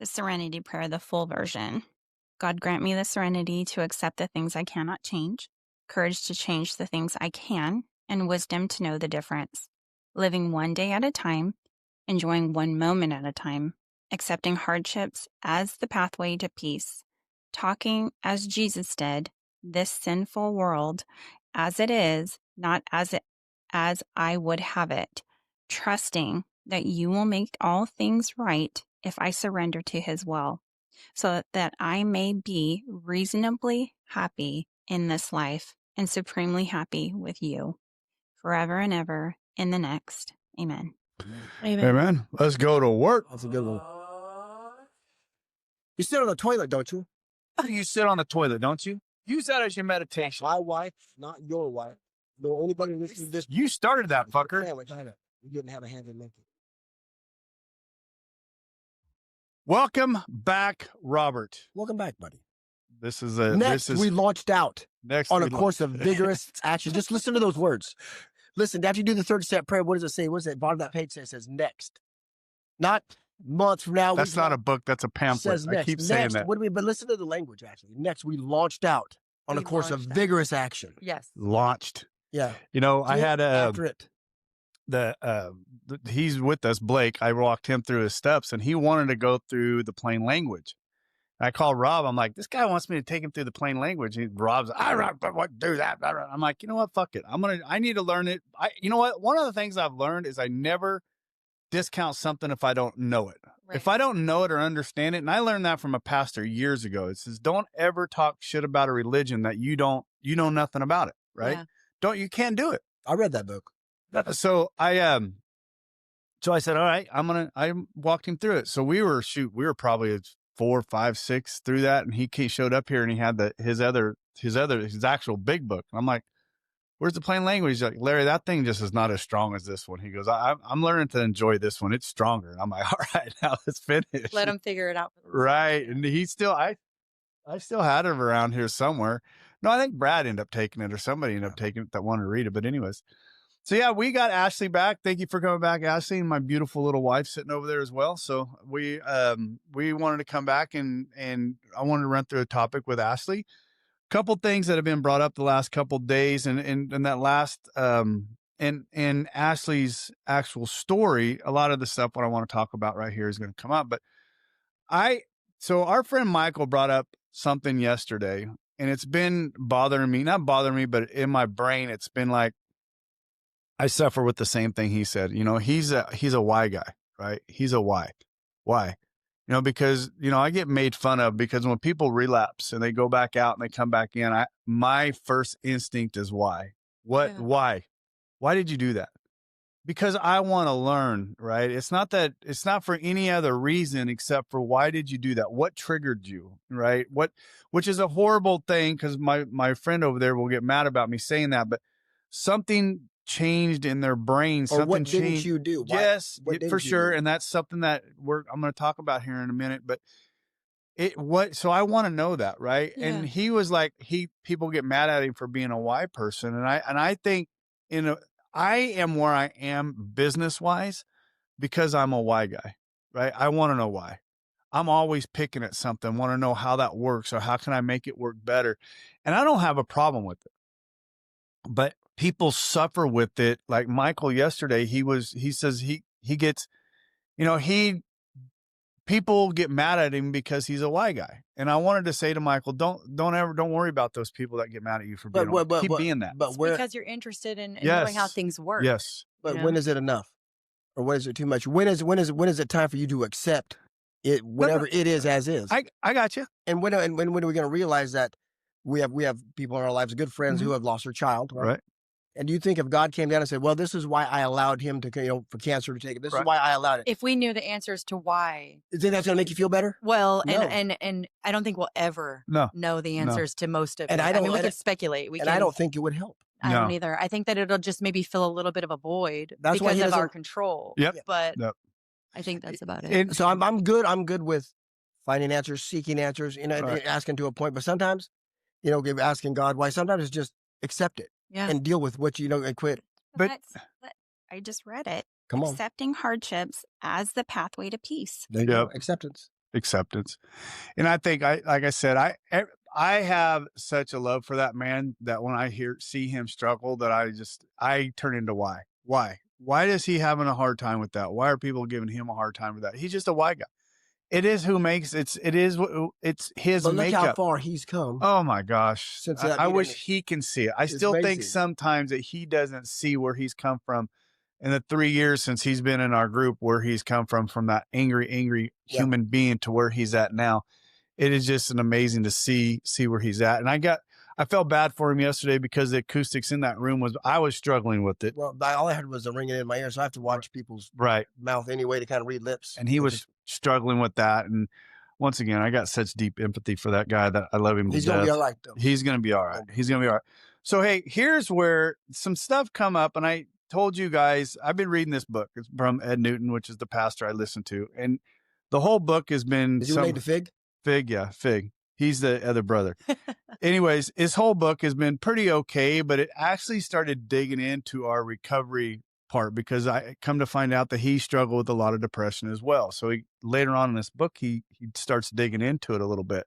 The Serenity Prayer, the full version. God grant me the serenity to accept the things I cannot change, courage to change the things I can, and wisdom to know the difference. Living one day at a time, enjoying one moment at a time, accepting hardships as the pathway to peace, talking as Jesus did, this sinful world as it is, not as I would have it, trusting that you will make all things right if I surrender to his will, so that I may be reasonably happy in this life and supremely happy with you forever and ever in the next. Amen. Amen. Let's go to work. That's a good one. You sit on the toilet, don't you? You sit on the toilet, don't you? Use that as your meditation. My wife, not your wife. No, anybody listening to this. You started that, fucker. Sandwich, you didn't have a hand in making. Welcome back, Robert. Welcome back, buddy. This is we launched out next on a course of vigorous action. Just listen to those words. Listen, after you do the third step prayer, what does it say? What does it bottom of that page say? It says next. Not months from now. That's not a book. That's a pamphlet. I keep saying that. But listen to the language, actually. Next, we launched out on a course of vigorous action. Yes. Launched. Yeah. You know, I had after it. He's with us, Blake. I walked him through his steps, and he wanted to go through the plain language. I called Rob. I'm like, this guy wants me to take him through the plain language. Rob's, I don't do that. I'm like, you know what? Fuck it. I need to learn it. You know what? One of the things I've learned is I never discount something if I don't know it. Right. If I don't know it or understand it, and I learned that from a pastor years ago. It says, don't ever talk shit about a religion that you know nothing about it. Right? Yeah. You can't do it. I read that book. So I said, all right, I walked him through it. So we were probably 4, 5, 6 through that. And he showed up here and he had his actual big book. And I'm like, where's the plain language? He's like, Larry, that thing just is not as strong as this one. He goes, I'm learning to enjoy this one. It's stronger. And I'm like, all right, now let's finish. Let him figure it out. Right. And I still had it around here somewhere. No, I think Brad ended up taking it or somebody ended up taking it that wanted to read it. But anyways. So yeah, we got Ashley back. Thank you for coming back, Ashley, and my beautiful little wife sitting over there as well. So we wanted to come back and I wanted to run through a topic with Ashley. Couple things that have been brought up the last couple of days, and that last in Ashley's actual story, a lot of the stuff what I want to talk about right here is going to come up. But so our friend Michael brought up something yesterday, and it's been not bothering me, but in my brain, it's been like, I suffer with the same thing he said. You know, he's a why guy, right? He's a why. Why? You know, because, you know, I get made fun of because when people relapse and they go back out and they come back in, my first instinct is why? What? Yeah. Why? Why did you do that? Because I want to learn, right? It's not for any other reason except for why did you do that? What triggered you, right? Which is a horrible thing because my friend over there will get mad about me saying that, but something changed in their brain. Or what didn't you do? Yes, for sure. And that's something that I'm going to talk about here in a minute, but so I want to know that, right? Yeah. And he was like, people get mad at him for being a why person. And I think I am where I am business wise because I'm a why guy, right? I want to know why. I'm always picking at something, want to know how that works or how can I make it work better? And I don't have a problem with it, but people suffer with it. Like Michael yesterday, he says he gets, you know, people get mad at him because he's a why guy. And I wanted to say to Michael, don't worry about those people that get mad at you for being, keep being that. But because you're interested in knowing how things work. Yes. But when is it enough? Or when is it too much? When is it time for you to accept it, whatever it is as is? I got you. And when are we going to realize that we have people in our lives, good friends who have lost their child, right? And do you think if God came down and said, well, this is why I allowed him to, for cancer to take it. This is why I allowed it. If we knew the answers to why. You think that's going to make you feel better? Well, no. and I don't think we'll ever know the answers to most of it. And we can speculate. I don't think it would help. I don't either. I think that it'll just maybe fill a little bit of a void because of our control. Yep. But I think that's about it. So I'm good with finding answers, seeking answers, asking to a point. But sometimes, asking God why, sometimes it's just accept it. Yeah. And deal with what and quit. But I just read it. Come on. Accepting hardships as the pathway to peace. There you go. Acceptance. acceptance. And I think like I said, I have such a love for that man that when I see him struggle, that I turn into why. Why is he having a hard time with that? Why are people giving him a hard time with that? He's just a why guy. It is who makes it's his But look makeup. how far he's come. Oh my gosh. Since I wish he can see it. I still think amazing. sometimes that he doesn't see where he's come from in the 3 years since he's been in our group, where he's come from that angry human being to where he's at now. It is just an amazing to see where he's at. And I felt bad for him yesterday because the acoustics in that room I was struggling with it. Well, all I heard was the ringing in my ear, so I have to watch people's mouth anyway to kind of read lips. And he was struggling with that. And once again, I got such deep empathy for that guy that I love him. He's going to be all right, though. He's going to be all right. He's going to be all right. So, hey, here's where some stuff come up. And I told you guys, I've been reading this book. It's from Ed Newton, which is the pastor I listen to. And the whole book has been... Is he related to Fig? Fig, yeah, Fig. He's the other brother. Anyways, his whole book has been pretty okay, but it actually started digging into our recovery part, because I come to find out that he struggled with a lot of depression as well. So later on in this book, he starts digging into it a little bit.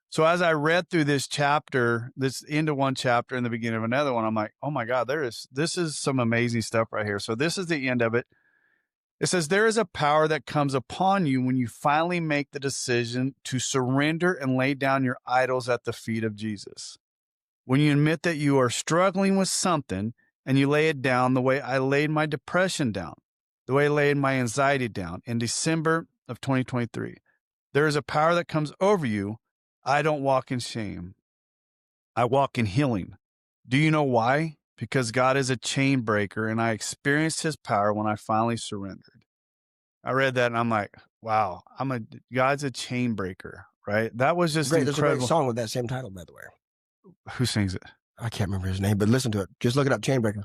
So as I read through this chapter, this into one chapter and the beginning of another one, I'm like, oh my God, this is some amazing stuff right here. So this is the end of it. It says, there is a power that comes upon you when you finally make the decision to surrender and lay down your idols at the feet of Jesus. When you admit that you are struggling with something and you lay it down the way I laid my depression down, the way I laid my anxiety down in December of 2023, there is a power that comes over you. I don't walk in shame. I walk in healing. Do you know why? Because God is a chain breaker, and I experienced his power when I finally surrendered. I read that and I'm like, wow, God's a chain breaker, right? That was just great. incredible. There's a great song with that same title, by the way. Who sings it? I can't remember his name, but listen to it. Just look it up, Chainbreaker.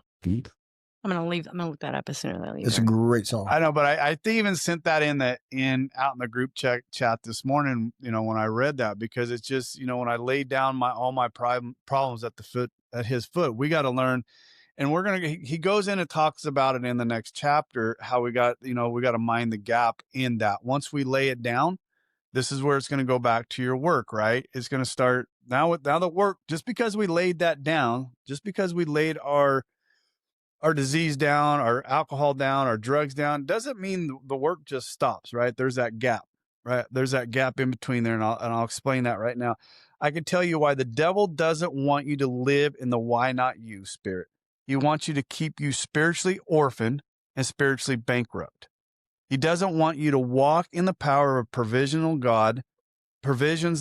I'm gonna look that up as soon as I leave. It's a great song. I know, but I even sent that out in the group chat this morning, when I read that, because it's just, when I laid down all my problems at his foot, we got to learn. And he goes in and talks about it in the next chapter, how we got to mind the gap in that. Once we lay it down, this is where it's going to go back to your work, right? It's going to start now the work, just because we laid that down, just because we laid our disease down, our alcohol down, our drugs down, doesn't mean the work just stops, right? There's that gap, right? There's that gap in between there. And I'll explain that right now. I can tell you why the devil doesn't want you to live in the why not you spirit. He wants you to keep you spiritually orphaned and spiritually bankrupt. He doesn't want you to walk in the power of provisions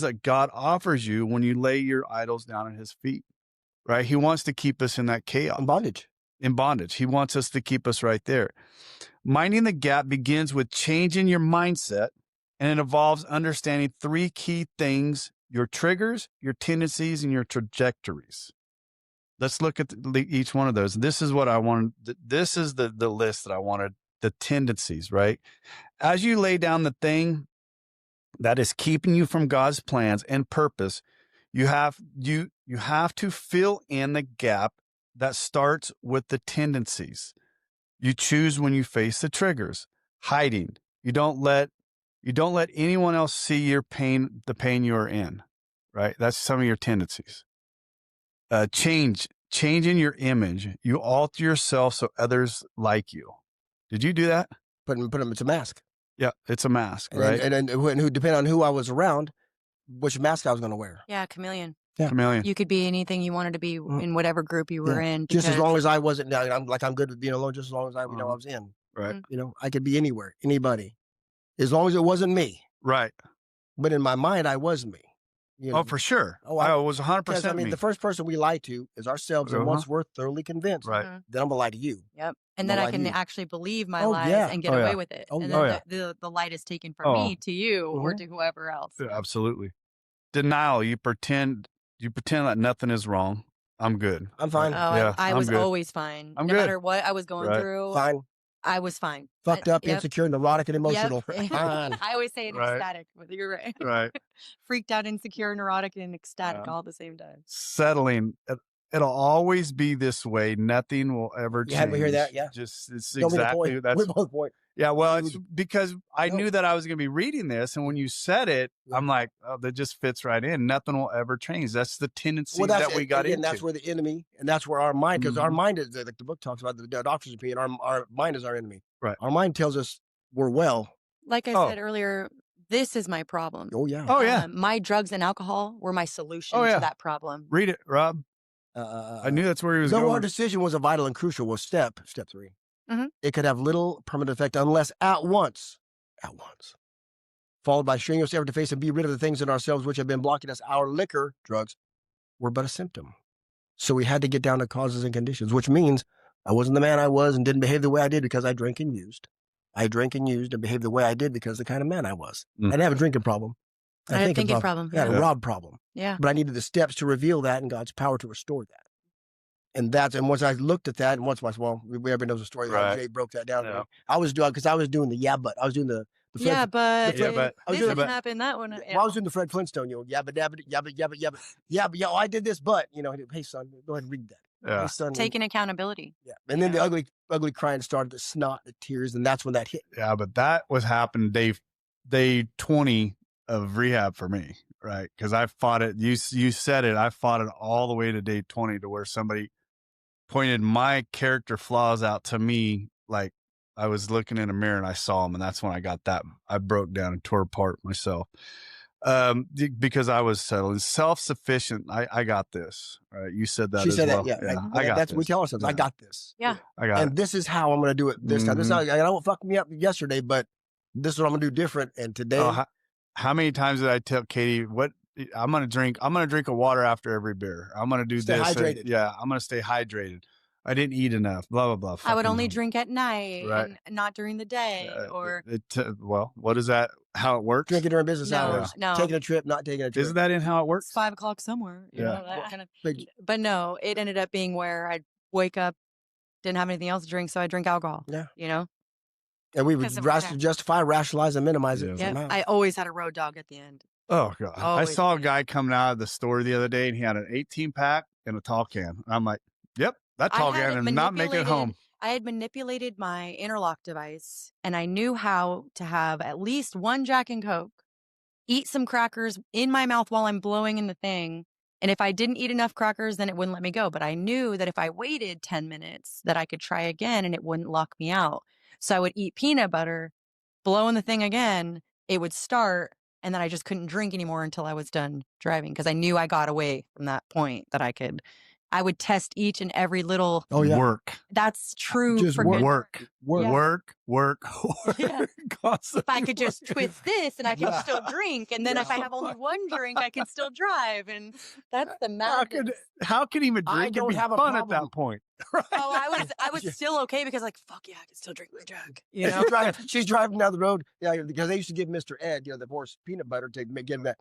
that God offers you when you lay your idols down at his feet, right? He wants to keep us in that chaos. In bondage. He wants us to keep us right there. Minding the gap begins with changing your mindset, and it involves understanding 3 key things: your triggers, your tendencies, and your trajectories. Let's look at each one of those. This is what I wanted. This is the list that I wanted, the tendencies, right? As you lay down the thing that is keeping you from God's plans and purpose, you have to fill in the gap that starts with the tendencies. You choose when you face the triggers. Hiding. You don't let anyone else see your pain, the pain you are in, right? That's some of your tendencies. Changing your image. You alter yourself so others like you. Did you do that? It's a mask. Yeah, it's a mask, right? And depending on who I was around, which mask I was going to wear. Yeah, chameleon. Yeah. Chameleon. You could be anything you wanted to be in whatever group you were in. Just as long as I wasn't, I'm good with being alone, just as long as I was in. Right. I could be anywhere, anybody, as long as it wasn't me. Right. But in my mind, I was me. Oh, for sure. I was 100% me. The first person we lie to is ourselves, and once we're thoroughly convinced, right, then I'm going to lie to you. Yep. And then I can actually believe my lies and get away with it. And then the light is taken from me to you or to whoever else. Yeah, absolutely. Denial. You pretend that nothing is wrong. I'm good. I'm fine. Oh, I was always fine. I'm no good. matter what I was going through. Fine. I was fine. Fucked up, insecure, neurotic, and emotional. I always say it ecstatic, but you're right. Right. Freaked out, insecure, neurotic, and ecstatic all at the same time. Settling. It'll always be this way. Nothing will ever change. You had me hear that? Yeah. It's exactly that's. We're both point. Yeah, well, it's because I knew that I was going to be reading this, and when you said it, I'm like, oh, that just fits right in. Nothing will ever change. That's the tendency that we got into. That's where the enemy, and that's where our mind, because our mind is, like the book talks about, the doctor's opinion, our mind is our enemy. Right. Our mind tells us we're well. Like I said earlier, this is my problem. Oh, yeah. Oh, yeah. My drugs and alcohol were my solution to that problem. Read it, Rob. I knew that's where he was going. Though our decision was a vital and crucial, was step 3. It could have little permanent effect unless at once, followed by strenuous effort to face and be rid of the things in ourselves which have been blocking us. Our liquor, drugs, were but a symptom. So we had to get down to causes and conditions, which means I wasn't the man I was and didn't behave the way I did because I drank and used. I drank and used and behaved the way I did because the kind of man I was. I didn't have a drinking problem. I had a thinking problem. I had a rob problem. Yeah. But I needed the steps to reveal that and God's power to restore that. And once I looked at that, and once everybody knows the story, Jay broke that down. Yeah. I was doing the I was doing the Fred, this didn't happen. That one. I was doing the Fred Flintstone, I did this, but hey son, go ahead and read that. Yeah. Hey, son, taking accountability. Yeah. And then the ugly crying started, the snot, the tears, and that's when that hit. Yeah, but that was happening day 20 of rehab for me, right? Because I fought it. You said it. I fought it all the way to day 20 to where somebody pointed my character flaws out to me, like I was looking in a mirror and I saw them, and that's when I got that. I broke down and tore apart myself because I was settled and self-sufficient. I got this. Right? You said that. She said well. that. Yeah, I got this. We tell ourselves, I got this. Yeah, I got and this is how I'm going to do it this time. This is how, I don't fuck me up yesterday, but this is what I'm going to do different. And today, how many times did I tell Katie what? I'm gonna drink a water after every beer. I'm gonna do stay this. Hydrated. I'm gonna stay hydrated. I didn't eat enough. Blah blah blah. I would only drink at night and not during the day. What is that? How it works? Drinking during business hours. No. Taking a trip, not taking a trip. Isn't that in how it works? It's 5 o'clock somewhere. You know, that kind of. But no, it ended up being where I'd wake up, didn't have anything else to drink, so I drink alcohol. Yeah. You know. And we would justify, rationalize, and minimize it. Yeah. I always had a road dog at the end. Oh, God. I saw a guy coming out of the store the other day, and he had an 18-pack and a tall can. And I'm like, yep, that tall can and not make it home. I had manipulated my interlock device, and I knew how to have at least one Jack and Coke, eat some crackers in my mouth while I'm blowing in the thing. And if I didn't eat enough crackers, then it wouldn't let me go. But I knew that if I waited 10 minutes, that I could try again, and it wouldn't lock me out. So I would eat peanut butter, blow in the thing again, it would start. And then I just couldn't drink anymore until I was done driving because I knew I got away from that point that I would test each and every little work. That's true. Just for work. Work. Yeah. If I could just twist this and I can still drink. And then if I have only one drink, I can still drive. And that's the madness. How can even drink and be fun at that point? Right? Oh, I was still okay because fuck yeah, I can still drink my jug. You know? She's driving down the road. Yeah, because they used to give Mr. Ed, the horse, peanut butter to give him that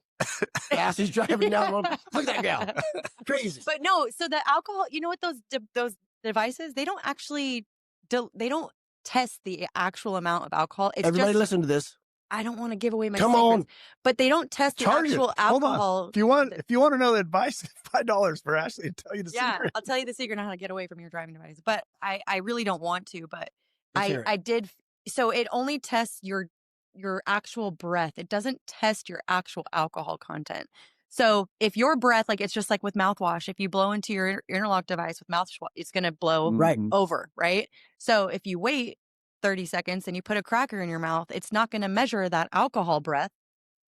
gas. He's driving down the road. Look at that gal. Crazy. But no, so the alcohol, you know what those devices, they don't actually, they don't test the actual amount of alcohol. It's Everybody listen to this. I don't want to give away my secrets, but they don't test the actual alcohol. If you want to know the advice, $5 for Ashley to tell you the secret. Yeah, I'll tell you the secret on how to get away from your driving device. But I really don't want to. But I did. So it only tests your actual breath. It doesn't test your actual alcohol content. So if your breath, like it's just like with mouthwash, if you blow into your interlock device with mouthwash, it's going to blow over, right? So if you wait 30 seconds and you put a cracker in your mouth, it's not going to measure that alcohol breath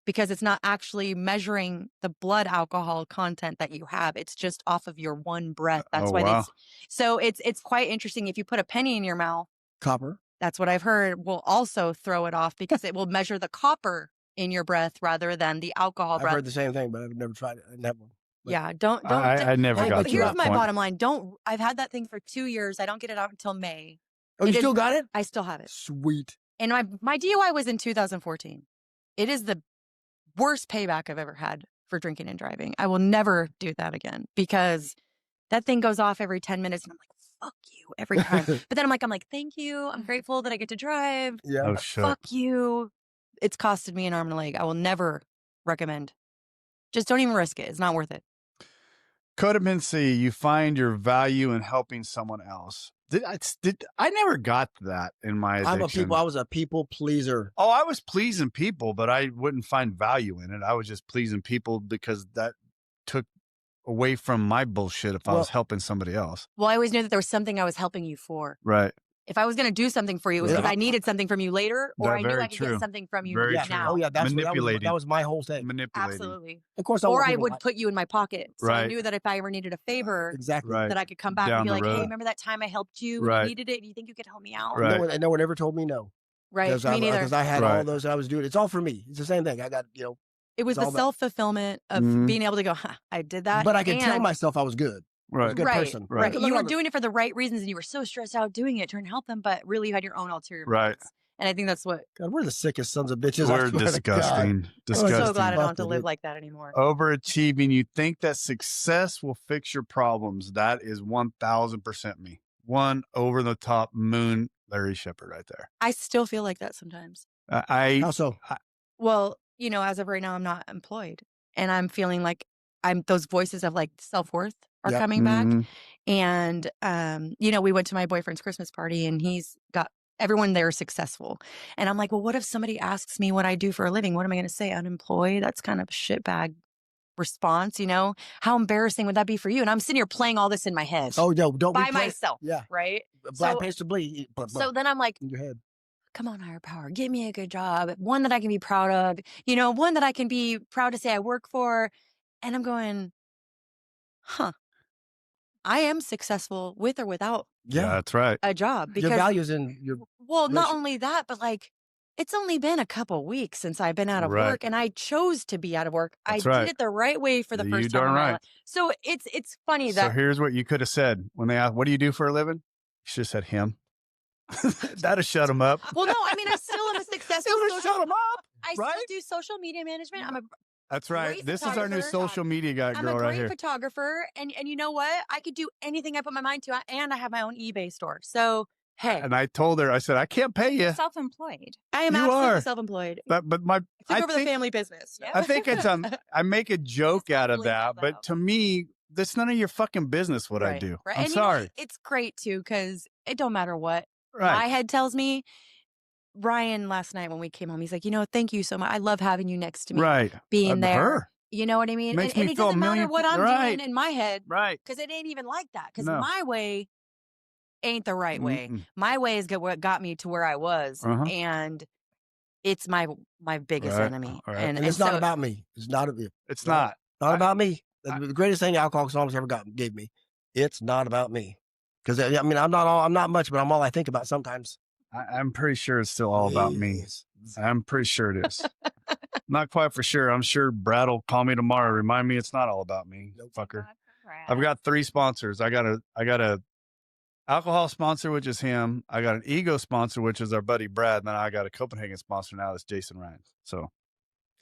because it's not actually measuring the blood alcohol content that you have. It's just off of your one breath. That's why it's quite interesting. If you put a penny in your mouth, copper, that's what I've heard, will also throw it off because it will measure the copper in your breath rather than the alcohol breath. I've heard the same thing, but I've never tried it. Never. Yeah, don't. I never got to Here's that my point. bottom line. I've had that thing for 2 years. I don't get it out until May. Oh, you still got it? I still have it. Sweet. And my DUI was in 2014. It is the worst payback I've ever had for drinking and driving. I will never do that again because that thing goes off every 10 minutes and I'm like, fuck you every time. But then I'm like, thank you. I'm grateful that I get to drive. Yeah. Oh, shit. Fuck you. It's costed me an arm and a leg. I will never recommend. Just don't even risk it. It's not worth it. Codependency, you find your value in helping someone else. I never got that in my addiction. I was a people pleaser. Oh, I was pleasing people, but I wouldn't find value in it. I was just pleasing people because that took away from my bullshit if I was helping somebody else. Well, I always knew that there was something I was helping you for. Right. If I was going to do something for you, it was because I needed something from you later, or I knew I could get something from you now. Oh yeah, manipulating. That was my whole thing. Manipulating. Absolutely. Of course, or I would put you in my pocket, so I knew that if I ever needed a favor, exactly, that I could come back and be like, "Hey, remember that time I helped you when you needed it? Do you think you could help me out?" Right. No one ever told me no. Right. Me neither. Because I had all those I was doing. It's all for me. It's the same thing. I got It was the self-fulfillment of being able to go, I did that. But I could tell myself I was good. Right. I was a good person. Right. You were doing it for the right reasons and you were so stressed out doing it, trying to help them, but really you had your own ulterior motives. And I think that's what... God, we're the sickest sons of bitches. We're disgusting. Disgusting. I'm so glad I don't have to live like that anymore. Overachieving. You think that success will fix your problems. That is 1000% me. One over the top moon Larry Shepard right there. I still feel like that sometimes. How so? Well, as of right now, I'm not employed. And I'm feeling like those voices of like self-worth are coming back. And, we went to my boyfriend's Christmas party and he's got everyone there successful. And I'm like, well, what if somebody asks me what I do for a living? What am I going to say? Unemployed? That's kind of a shitbag response, How embarrassing would that be for you? And I'm sitting here playing all this in my head. Oh, no, don't by myself. Yeah. Right? Blind pays to bleed. So then I'm like, in your head. Come on, higher power, give me a good job, one that I can be proud of, one that I can be proud to say I work for. And I'm going, I am successful with or without that's right. a job. Because, your values in your... Well, not only that, but like, it's only been a couple weeks since I've been out of work and I chose to be out of work. I did it the right way for the first time. Darn right. So it's funny that... So here's what you could have said when they asked, what do you do for a living? You should have said him. That'd shut him up. Well, no, I mean, I still am a successful shut him up. I still do social media management. I'm a That's right. This is our new social media guy girl right here. I'm a great photographer. And you know what? I could do anything I put my mind to. And I have my own eBay store. So, hey. And I told her, I said, I can't pay you. Self-employed. I am absolutely self-employed. But I took over the family business. I think it's I make a joke out of that. But to me, that's none of your fucking business what I do. Right. I'm sorry. It's great too, because it don't matter what Right. my head tells me. Ryan last night when we came home, he's like, thank you so much. I love having you next to me. Right. Being there. Her. You know what I mean? Makes and me it feel doesn't matter what I'm doing in my head. Right. Because it ain't even like that. Because No. my way ain't the right way. My way is what got me to where I was. And it's my biggest enemy. Right. And it's not about me. It's not about me. The greatest thing Alcoholics Anonymous ever gave me. It's not about me. Because I mean, I'm not much, but I'm all I think about sometimes. I'm pretty sure it's still all about me. I'm pretty sure it is. Not quite for sure. I'm sure Brad will call me tomorrow. Remind me it's not all about me, fucker. I've got 3 sponsors. I got a alcohol sponsor, which is him. I got an ego sponsor, which is our buddy Brad. And then I got a Copenhagen sponsor now. That's Jason Ryan. So.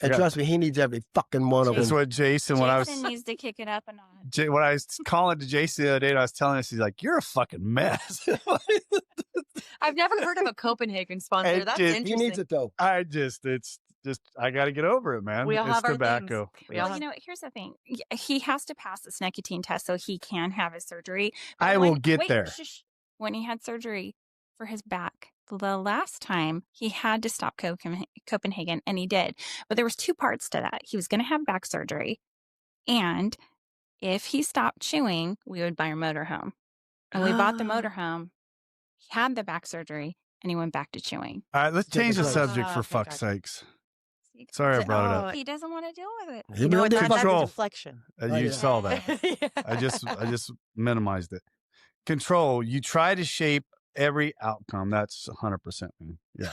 And trust me, he needs every fucking one of them. That's what Jason needs to kick it up a notch. When I was calling to Jason the other day, I was telling us, he's like, "You're a fucking mess." I've never heard of a Copenhagen sponsor. That's interesting. He needs it though. I got to get over it, man. We all have tobacco. Well, here's the thing. He has to pass this nicotine test so he can have his surgery. I will get there. When he had surgery for his back, the last time he had to stop Copenhagen, and he did. But there was 2 parts to that. He was going to have back surgery, and if he stopped chewing, we would buy a motorhome. And we bought the motorhome. He had the back surgery, and he went back to chewing. All right, let's change the subject for fuck's sakes. Sorry I brought it up. He doesn't want to deal with it. You know what? That's a deflection. You saw that. I just minimized it. Control. You try to shape every outcome. That's 100% me. Yeah.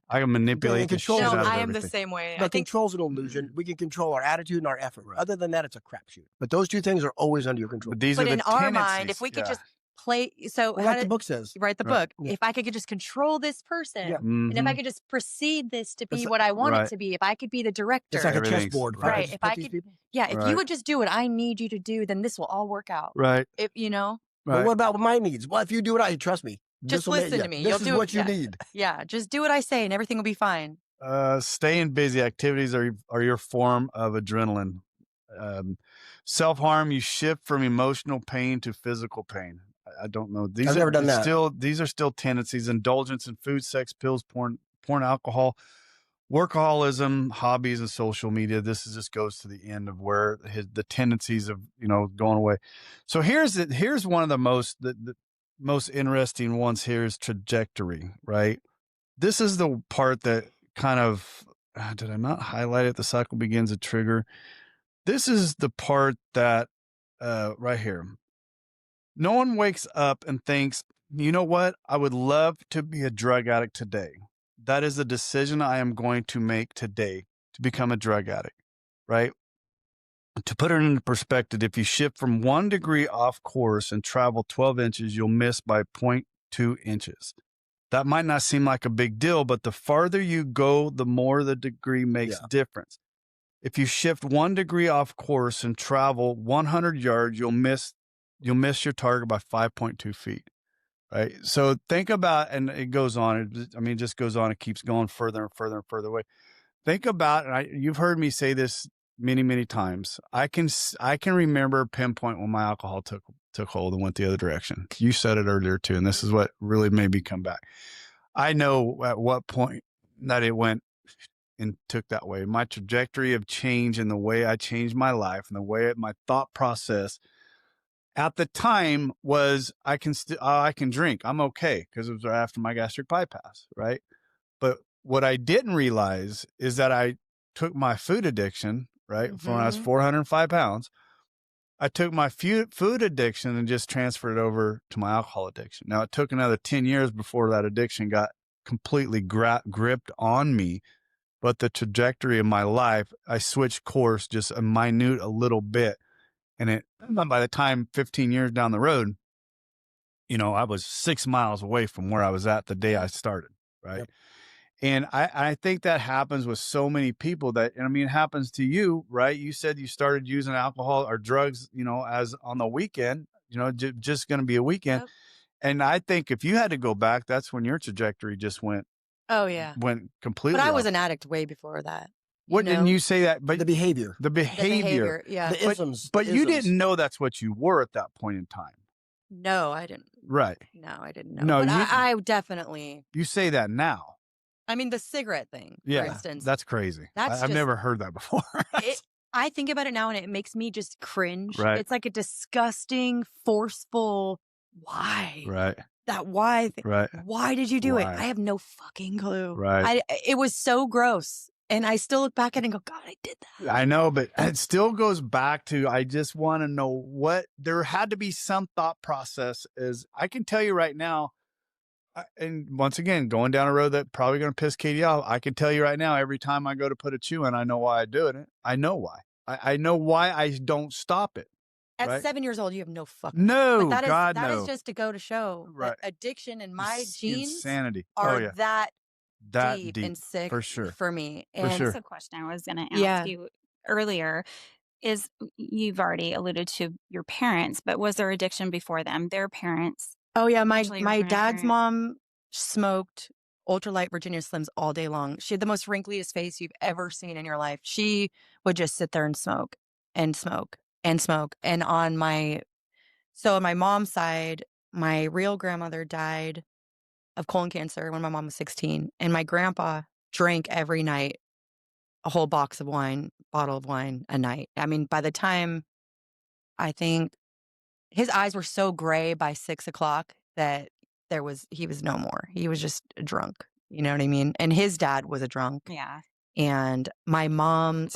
I can manipulate the shit out of I am everything. the same way. But control's an illusion. We can control our attitude and our effort. Other than that, it's a crapshoot. But those 2 things are always under your control. But in our mind, if we could just play, like the book says, write the book. Yeah. If I could just control this person, and if I could just proceed this to be what I want it to be, if I could be the director, it's like a chessboard, right? If I could, if you would just do what I need you to do, then this will all work out, right? If But what about my needs? Well, if you do what trust me. Just listen to me. This is what you need. Yeah, just do what I say, and everything will be fine. Staying busy. Activities are your form of adrenaline. Self-harm. You shift from emotional pain to physical pain. I don't know. I've never done that. These are still tendencies: indulgence in food, sex, pills, porn, alcohol, workaholism, hobbies, and social media. This just goes to the end of where the tendencies of going away. So here's one of the most interesting ones. Here is trajectory, right? This is the part that kind of did I not highlight it? The cycle begins to trigger. This is the part that right here. No one wakes up and thinks, you know what? I would love to be a drug addict today. That is the decision I am going to make today to become a drug addict, right? To put it into perspective, if you shift from 1 degree off course and travel 12 inches, you'll miss by 0.2 inches. That might not seem like a big deal, but the farther you go, the more the degree makes difference. If you shift 1 degree off course and travel 100 yards, you'll miss your target by 5.2 feet. Right. So think about, and it goes on. It just goes on. It keeps going further and further and further away. Think about, and you've heard me say this many, many times. I can remember pinpoint when my alcohol took hold and went the other direction. You said it earlier too, and this is what really made me come back. I know at what point that it went and took that way. My trajectory of change and the way I changed my life and the way my thought process at the time was I can drink. I'm okay because it was after my gastric bypass, right? But what I didn't realize is that I took my food addiction, right, from when I was 405 pounds. I took my food addiction and just transferred it over to my alcohol addiction. Now, it took another 10 years before that addiction got completely gripped on me. But the trajectory of my life, I switched course just a little bit. And by the time 15 years down the road, I was 6 miles away from where I was at the day I started. Right. Yep. And I think that happens with so many people it happens to you, right? You said you started using alcohol or drugs, as on the weekend, just going to be a weekend. Yep. And I think if you had to go back, that's when your trajectory just went completely. But I off. was an addict way before that. What didn't you say that? But the behavior, yeah. The isms. But you didn't know that's what you were at that point in time. No, I didn't. Right. No, I didn't know. No, but I definitely. You say that now. I mean, the cigarette thing, for instance. That's crazy. I've never heard that before. I think about it now and it makes me just cringe. Right. It's like a disgusting, forceful, why? Right. That why? Right. Why did you do it? I have no fucking clue. Right. It was so gross. And I still look back at it and go, God, I did that. I know, but it still goes back to, I just want to know there had to be some thought process. I can tell you right now, and once again, going down a road that probably going to piss Katie off, I can tell you right now, every time I go to put a chew in, I know why I do it. I know why. I know why I don't stop it. At 7 years old, you have no fucking no. That is just to go to show right. that addiction and my genes insanity are that deep and sick for sure for me. And that's a question I was going to ask you earlier. Is you've already alluded to your parents, but was there addiction before them? Their parents? Oh yeah, my dad's mom smoked ultralight Virginia Slims all day long. She had the most wrinkliest face you've ever seen in your life. She would just sit there and smoke and smoke and smoke. And on my mom's side, my real grandmother died of colon cancer when my mom was 16, and my grandpa drank every night a whole bottle of wine a night. I mean, by the time I think his eyes were so gray by 6 o'clock that he was no more. He was just drunk. You know what I mean? And his dad was a drunk. Yeah. And my mom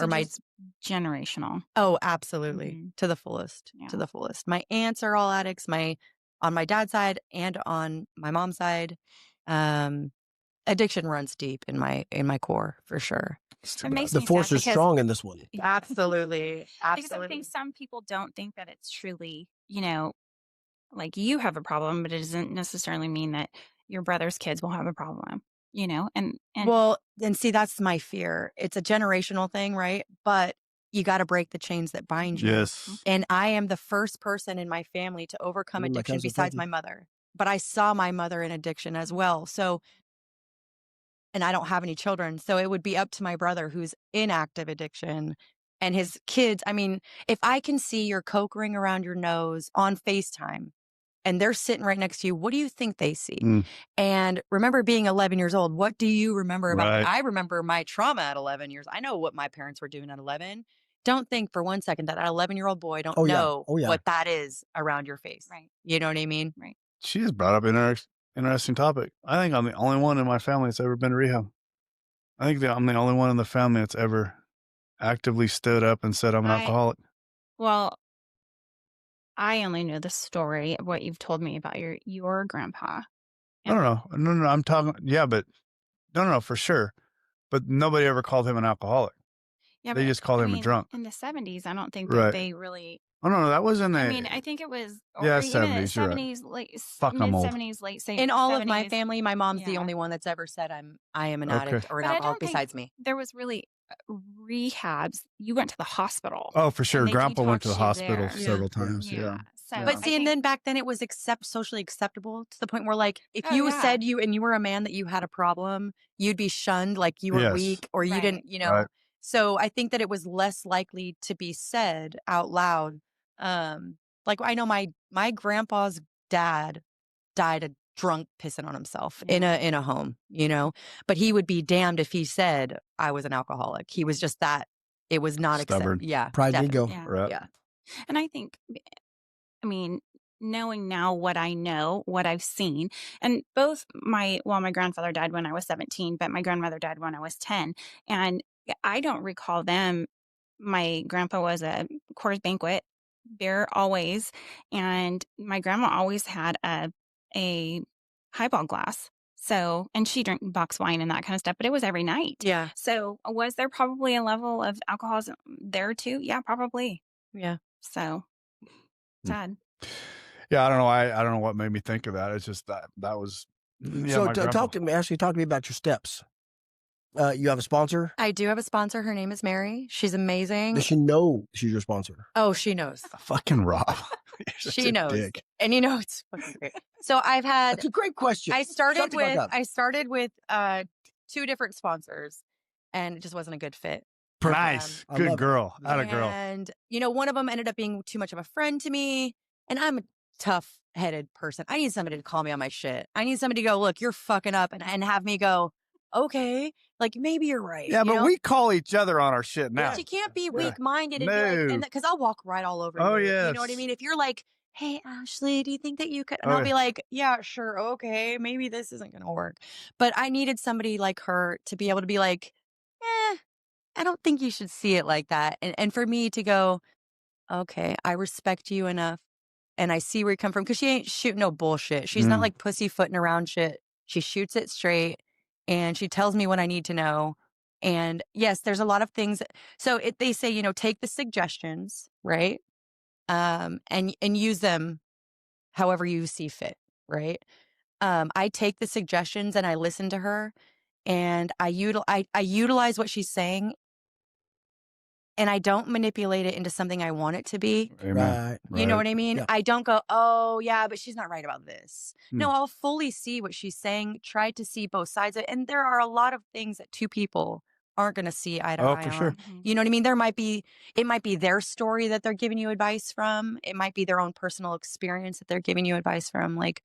generational. Oh, absolutely. Mm-hmm. To the fullest. Yeah. To the fullest. My aunts are all addicts. On my dad's side and on my mom's side, addiction runs deep in my core for sure. The force is strong in this one. Absolutely. Because I think some people don't think that it's truly, like you have a problem, but it doesn't necessarily mean that your brother's kids will have a problem, and well, then see, that's my fear. It's a generational thing, right? But you got to break the chains that bind you. Yes. And I am the first person in my family to overcome addiction besides my mother. But I saw my mother in addiction as well. So, and I don't have any children. So it would be up to my brother who's in active addiction and his kids. I mean, if I can see your Coke ring around your nose on FaceTime and they're sitting right next to you, what do you think they see? Mm. And remember being 11 years old. What do you remember about Right. me? I remember my trauma at 11 years. I know what my parents were doing at 11. Don't think for one second that an 11-year-old boy don't know what that is around your face. Right. You know what I mean? Right. She just brought up an interesting topic. I think I'm the only one in my family that's ever been to rehab. I think I'm the only one in the family that's ever actively stood up and said I'm an alcoholic. Well, I only know the story of what you've told me about your grandpa. No. I'm talking, but no, for sure. But nobody ever called him an alcoholic. Yeah, They just called him a drunk. In the 70s, I don't think Right. that they really. Oh no, that was in the. I mean, I think it was. Yeah, or even in the 70s. You're right. 70s, late Fuck, I'm old. mid-70s, late 70s. In all of my family, my mom's the Yeah. only one that's ever said I am an Okay. addict or an But I alcoholic don't think besides me. there was really rehabs. You went to the hospital. Oh, for sure. and they Grandpa went to the detoxed you hospital there. several times. Yeah. So But I see, and think- then back then it was socially acceptable to the point where, like, if Oh, you yeah. said and you were a man that you had a problem, you'd be shunned, like you were Yes. weak or you Right. didn't, you know. Right. So I think that it was less likely to be said out loud. Like I know my grandpa's dad died a drunk pissing on himself in a home, you know, but he would be damned if he said I was an alcoholic. He was just that. It was not Stubborn. accepted. Yeah. Pride and ego. Yeah. Right. Yeah. And I think, I mean, knowing now what I know, what I've seen, and both my grandfather died when I was 17, but my grandmother died when I was 10. And I don't recall them. My grandpa was a Coors Banquet beer always. And my grandma always had a highball glass. So, and she drank box wine and that kind of stuff, but it was every night. Yeah. So was there probably a level of alcoholism there too? Yeah, probably. Yeah. So sad. Yeah, I don't know. I don't know what made me think of that. It's just that was. Yeah, So my grandpa. talk to me about your steps. You have a sponsor? I do have a sponsor. Her name is Mary. She's amazing. Does she know she's your sponsor? Oh, she knows. Fucking Rob. You're such She a knows. dick. And you know, it's fucking great. So I've had, That's a great question. I Shut started the fuck with up. 2 different sponsors and it just wasn't a good fit. Nice. I Good love it. girl. Atta girl. And, you know, one of them ended up being too much of a friend to me. And I'm a tough-headed person. I need somebody to call me on my shit. I need somebody to go, look, you're fucking up and have me go, okay, like maybe you're right. Yeah, you but know? we call each other on our shit now. But you can't be Yeah. weak-minded and be No. like, because I'll walk right all over Oh, you. You know what I yes. mean? If you're like, hey, Ashley, do you think that you could? And Oh, I'll be yeah. like, yeah, sure, okay, maybe this isn't going to work. But I needed somebody like her to be able to be like, I don't think you should see it like that. And for me to go, okay, I respect you enough and I see where you come from. Because she ain't shooting no bullshit. She's not like pussyfooting around shit. She shoots it straight and she tells me what I need to know. And yes, there's a lot of things. So they say, you know, take the suggestions, right? And use them however you see fit, right? I take the suggestions and I listen to her and I utilize what she's saying and I don't manipulate it into something I want it to be. Amen. Right. You know what I mean? Yeah. I don't go, oh, yeah, but she's not right about this. No, Hmm. I'll fully see what she's saying, try to see both sides of it. And there are a lot of things that 2 people aren't going to see eye to Oh, eye for on. sure. You know what I mean? It might be their story that they're giving you advice from. It might be their own personal experience that they're giving you advice from. Like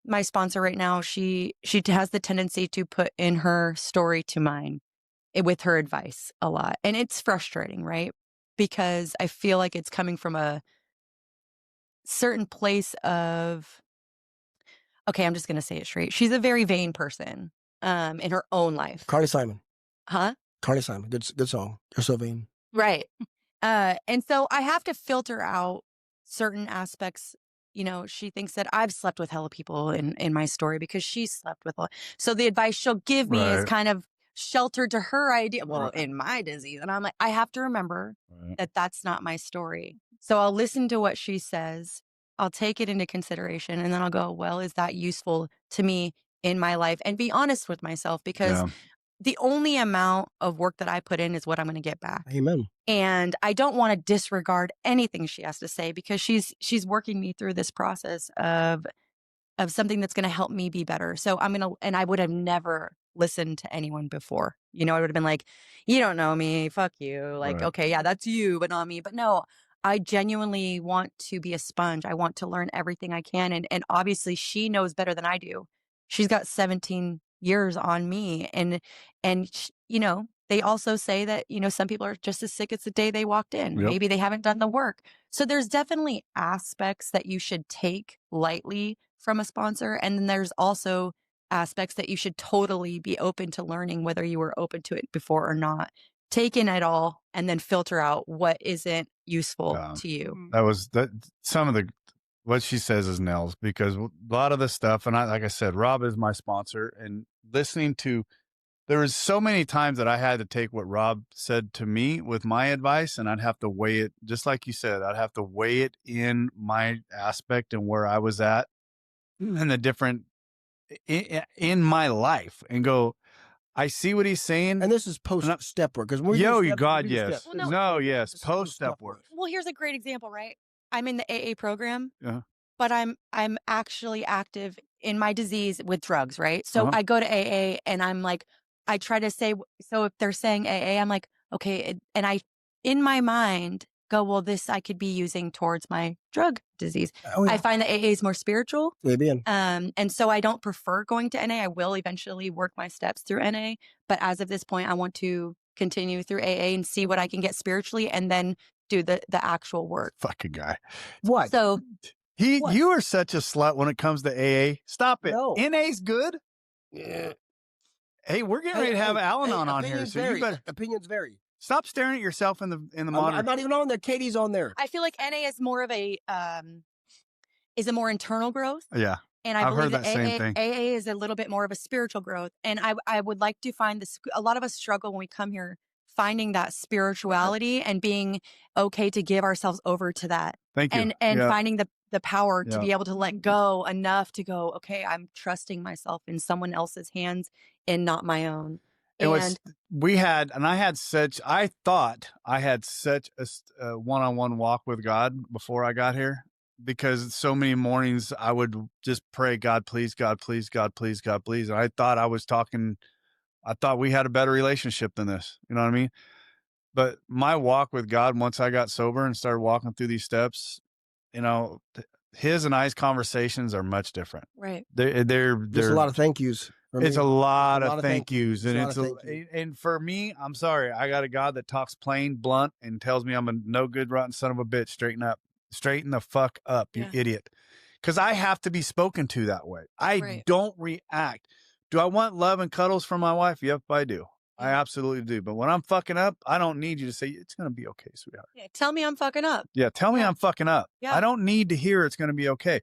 my sponsor right now, she has the tendency to put in her story to mine with her advice a lot. And it's frustrating, right? Because I feel like it's coming from a certain place of, okay, I'm just going to say it straight. She's a very vain person in her own life. Carly Simon. Huh? Carly Simon. Good song. You're so vain. Right. And so I have to filter out certain aspects. You know, she thinks that I've slept with hella people in my story because she slept with. So the advice she'll give me is Right. kind of sheltered to her idea. Well, Right. in my disease. And I'm like, I have to remember Right. that that's not my story. So I'll listen to what she says. I'll take it into consideration. And then I'll go, well, is that useful to me in my life? And be honest with myself because Yeah. the only amount of work that I put in is what I'm going to get back. Amen. And I don't want to disregard anything she has to say because she's working me through this process of something that's going to help me be better. So and I would have never listened to anyone before. You know, I would have been like, you don't know me, fuck you. Like, Right. okay, yeah, that's you, but not me. But no, I genuinely want to be a sponge. I want to learn everything I can. And obviously she knows better than I do. She's got 17 years on me. And you know, they also say that, you know, some people are just as sick as the day they walked in. Yep. Maybe they haven't done the work. So there's definitely aspects that you should take lightly from a sponsor. And then there's also aspects that you should totally be open to learning, whether you were open to it before or not. Take in it all and then filter out what isn't useful to you. That was some of the what she says is nails, because a lot of the stuff, and like I said, Rob is my sponsor, and listening to, there was so many times that I had to take what Rob said to me with my advice, and I'd have to weigh it, just like you said, I'd have to weigh it in my aspect and where I was at and the different in my life, and go, I see what he's saying. And this is post step work. Because yes. Well, no, yes. Post step work. Well, here's a great example, right? I'm in the AA program, Yeah. but I'm actually active in my disease with drugs, right? So I go to AA and I'm like, I try to say, so if they're saying AA, I'm like, okay. And I, in my mind, go, well, this I could be using towards my drug disease. Oh, yeah. I find that AA is more spiritual. And so I don't prefer going to NA. I will eventually work my steps through NA. But as of this point, I want to continue through AA and see what I can get spiritually and then do the actual work. Fucking guy. What? So you are such a slut when it comes to AA. Stop it. No. NA's good. Yeah. Hey, we're getting ready to have Al-Anon on here. So you better, opinions vary. Stop staring at yourself in the monitor. I'm not even on there. Katie's on there. I feel like NA is more of a more internal growth. Yeah. And I believe that AA is a little bit more of a spiritual growth. And I would like to find this. A lot of us struggle when we come here finding that spirituality and being okay to give ourselves over to that. Thank you. And finding the power to be able to let go enough to go, okay, I'm trusting myself in someone else's hands and not my own. I thought I had such a one-on-one walk with God before I got here, because so many mornings I would just pray, God, please, God, please, God, please, God, please. And I thought we had a better relationship than this. You know what I mean? But my walk with God, once I got sober and started walking through these steps, you know, his and I's conversations are much different. Right. There's a lot of thank yous. It's a lot of thank yous. And for me, I'm sorry, I got a God that talks plain, blunt, and tells me I'm a no good, rotten son of a bitch. Straighten the fuck up, you idiot. Because I have to be spoken to that way. I don't react. Do I want love and cuddles from my wife? Yep, I do. I absolutely do. But when I'm fucking up, I don't need you to say, it's going to be okay, sweetheart. Yeah, tell me I'm fucking up. Yeah, tell me I'm fucking up. Yeah. I don't need to hear it's going to be okay.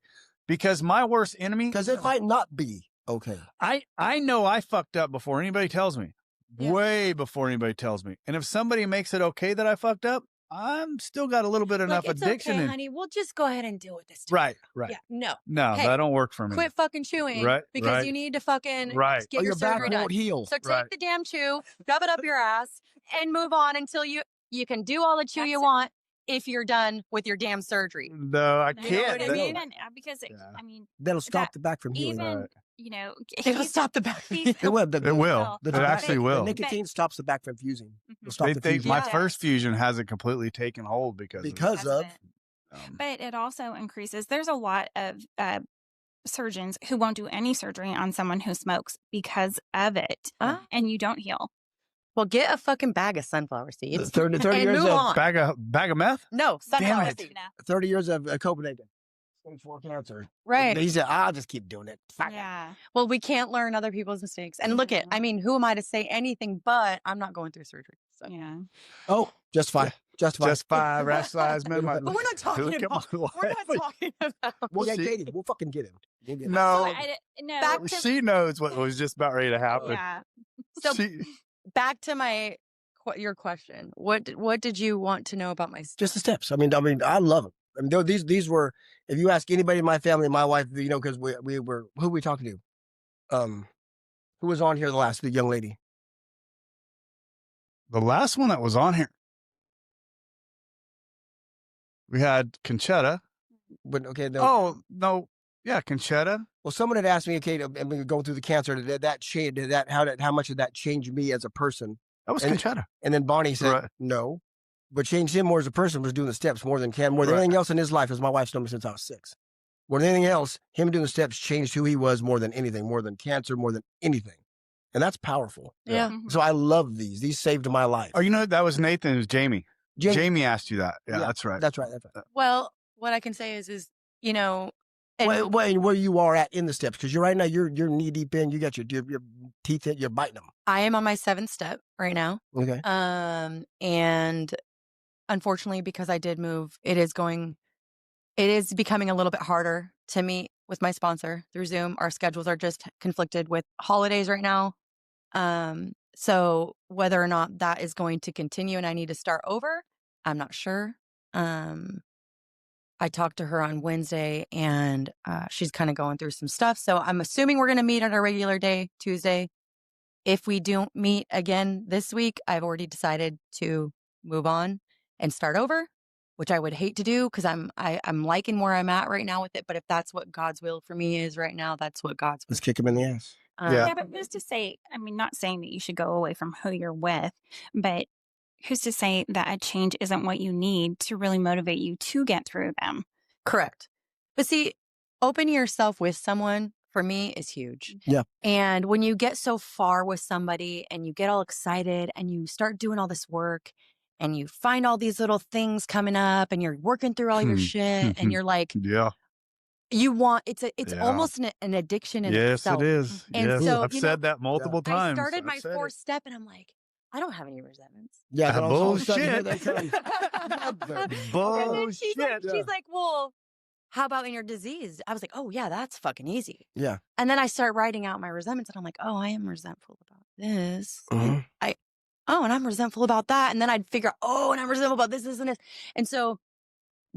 Because my worst enemy... Because it might not be okay. I know I fucked up before anybody tells me. Yeah. Way before anybody tells me. And if somebody makes it okay that I fucked up, I'm still got a little bit enough addiction. Okay, honey, we'll just go ahead and deal with this. Right. Yeah, no, that don't work for me. Quit fucking chewing, because you need to fucking get your surgery done. Heal. So take the damn chew, shove it up your ass, and move on until you can do all the chew you want if you're done with your damn surgery. No, I can't. You know what I mean? Because I mean, that'll stop the back from healing. Even you know, it'll stop the back. It will. It actually will. The nicotine stops the back from fusing. It'll stop the fusion. My first fusion hasn't completely taken hold because of. But it also increases. There's a lot of surgeons who won't do any surgery on someone who smokes because of it, and you don't heal. Well, get a fucking bag of sunflower seeds. 30 and years move of on. Bag of meth? No, sunflower seeds. 30 years of Copenhagen. Stage 4 cancer. Right. He said, I'll just keep doing it. Yeah. Well, we can't learn other people's mistakes. And look at, I mean, who am I to say anything but I'm not going through surgery. So. Yeah. Oh, justify. Rationalize. But we're not talking about. We'll get Katie. We'll fucking get him. No. No. She knows what was just about ready to happen. Yeah. So back to your question. What did you want to know about my steps? Just the steps. I mean, I love them. I mean, these were, if you ask anybody in my family, my wife, you know, because we were, who were we talking to? Who was on here the young lady? The last one that was on here. We had Conchetta. But okay. Oh, no. Yeah, Conchetta. Well, someone had asked me, okay, going through the cancer, how much did that change me as a person? That was Conchetta. And then Bonnie said, no. What changed him more as a person was doing the steps more than anything else in his life, as my wife's known me since I was 6. More than anything else, him doing the steps changed who he was more than anything, more than cancer, more than anything. And that's powerful. Yeah. Mm-hmm. So I love these. These saved my life. Oh, that was Nathan. It was Jamie. Jamie asked you that. Yeah, that's right. That's right. Well, what I can say is where you are at in the steps, because right now you're knee deep in. You got your teeth in. You're biting them. I am on my 7th step right now. Okay. And unfortunately, because I did move, it is becoming a little bit harder to meet with my sponsor through Zoom. Our schedules are just conflicted with holidays right now. So whether or not that is going to continue and I need to start over, I'm not sure. I talked to her on Wednesday and she's kind of going through some stuff. So I'm assuming we're going to meet on a regular day, Tuesday. If we don't meet again this week, I've already decided to move on and start over, which I would hate to do because I'm liking where I'm at right now with it. But if that's what God's will for me is right now, that's what God's will. Let's kick him in the ass. Yeah, but who's to say, I mean, not saying that you should go away from who you're with, but who's to say that a change isn't what you need to really motivate you to get through them? Correct. But see, opening yourself with someone for me is huge. Yeah. And when you get so far with somebody and you get all excited and you start doing all this work and you find all these little things coming up and you're working through all your shit and you're like, you want, it's almost an addiction in itself. Yes, it is. And so, I've said that multiple times. I started my 4th step and I'm like, I don't have any resentments. Yeah, bullshit. Bullshit. She's like, well, how about in your disease? I was like, oh yeah, that's fucking easy. Yeah. And then I start writing out my resentments and I'm like, oh, I am resentful about this. And and I'm resentful about that. And then I'd figure out, oh, and I'm resentful about this, and this. And so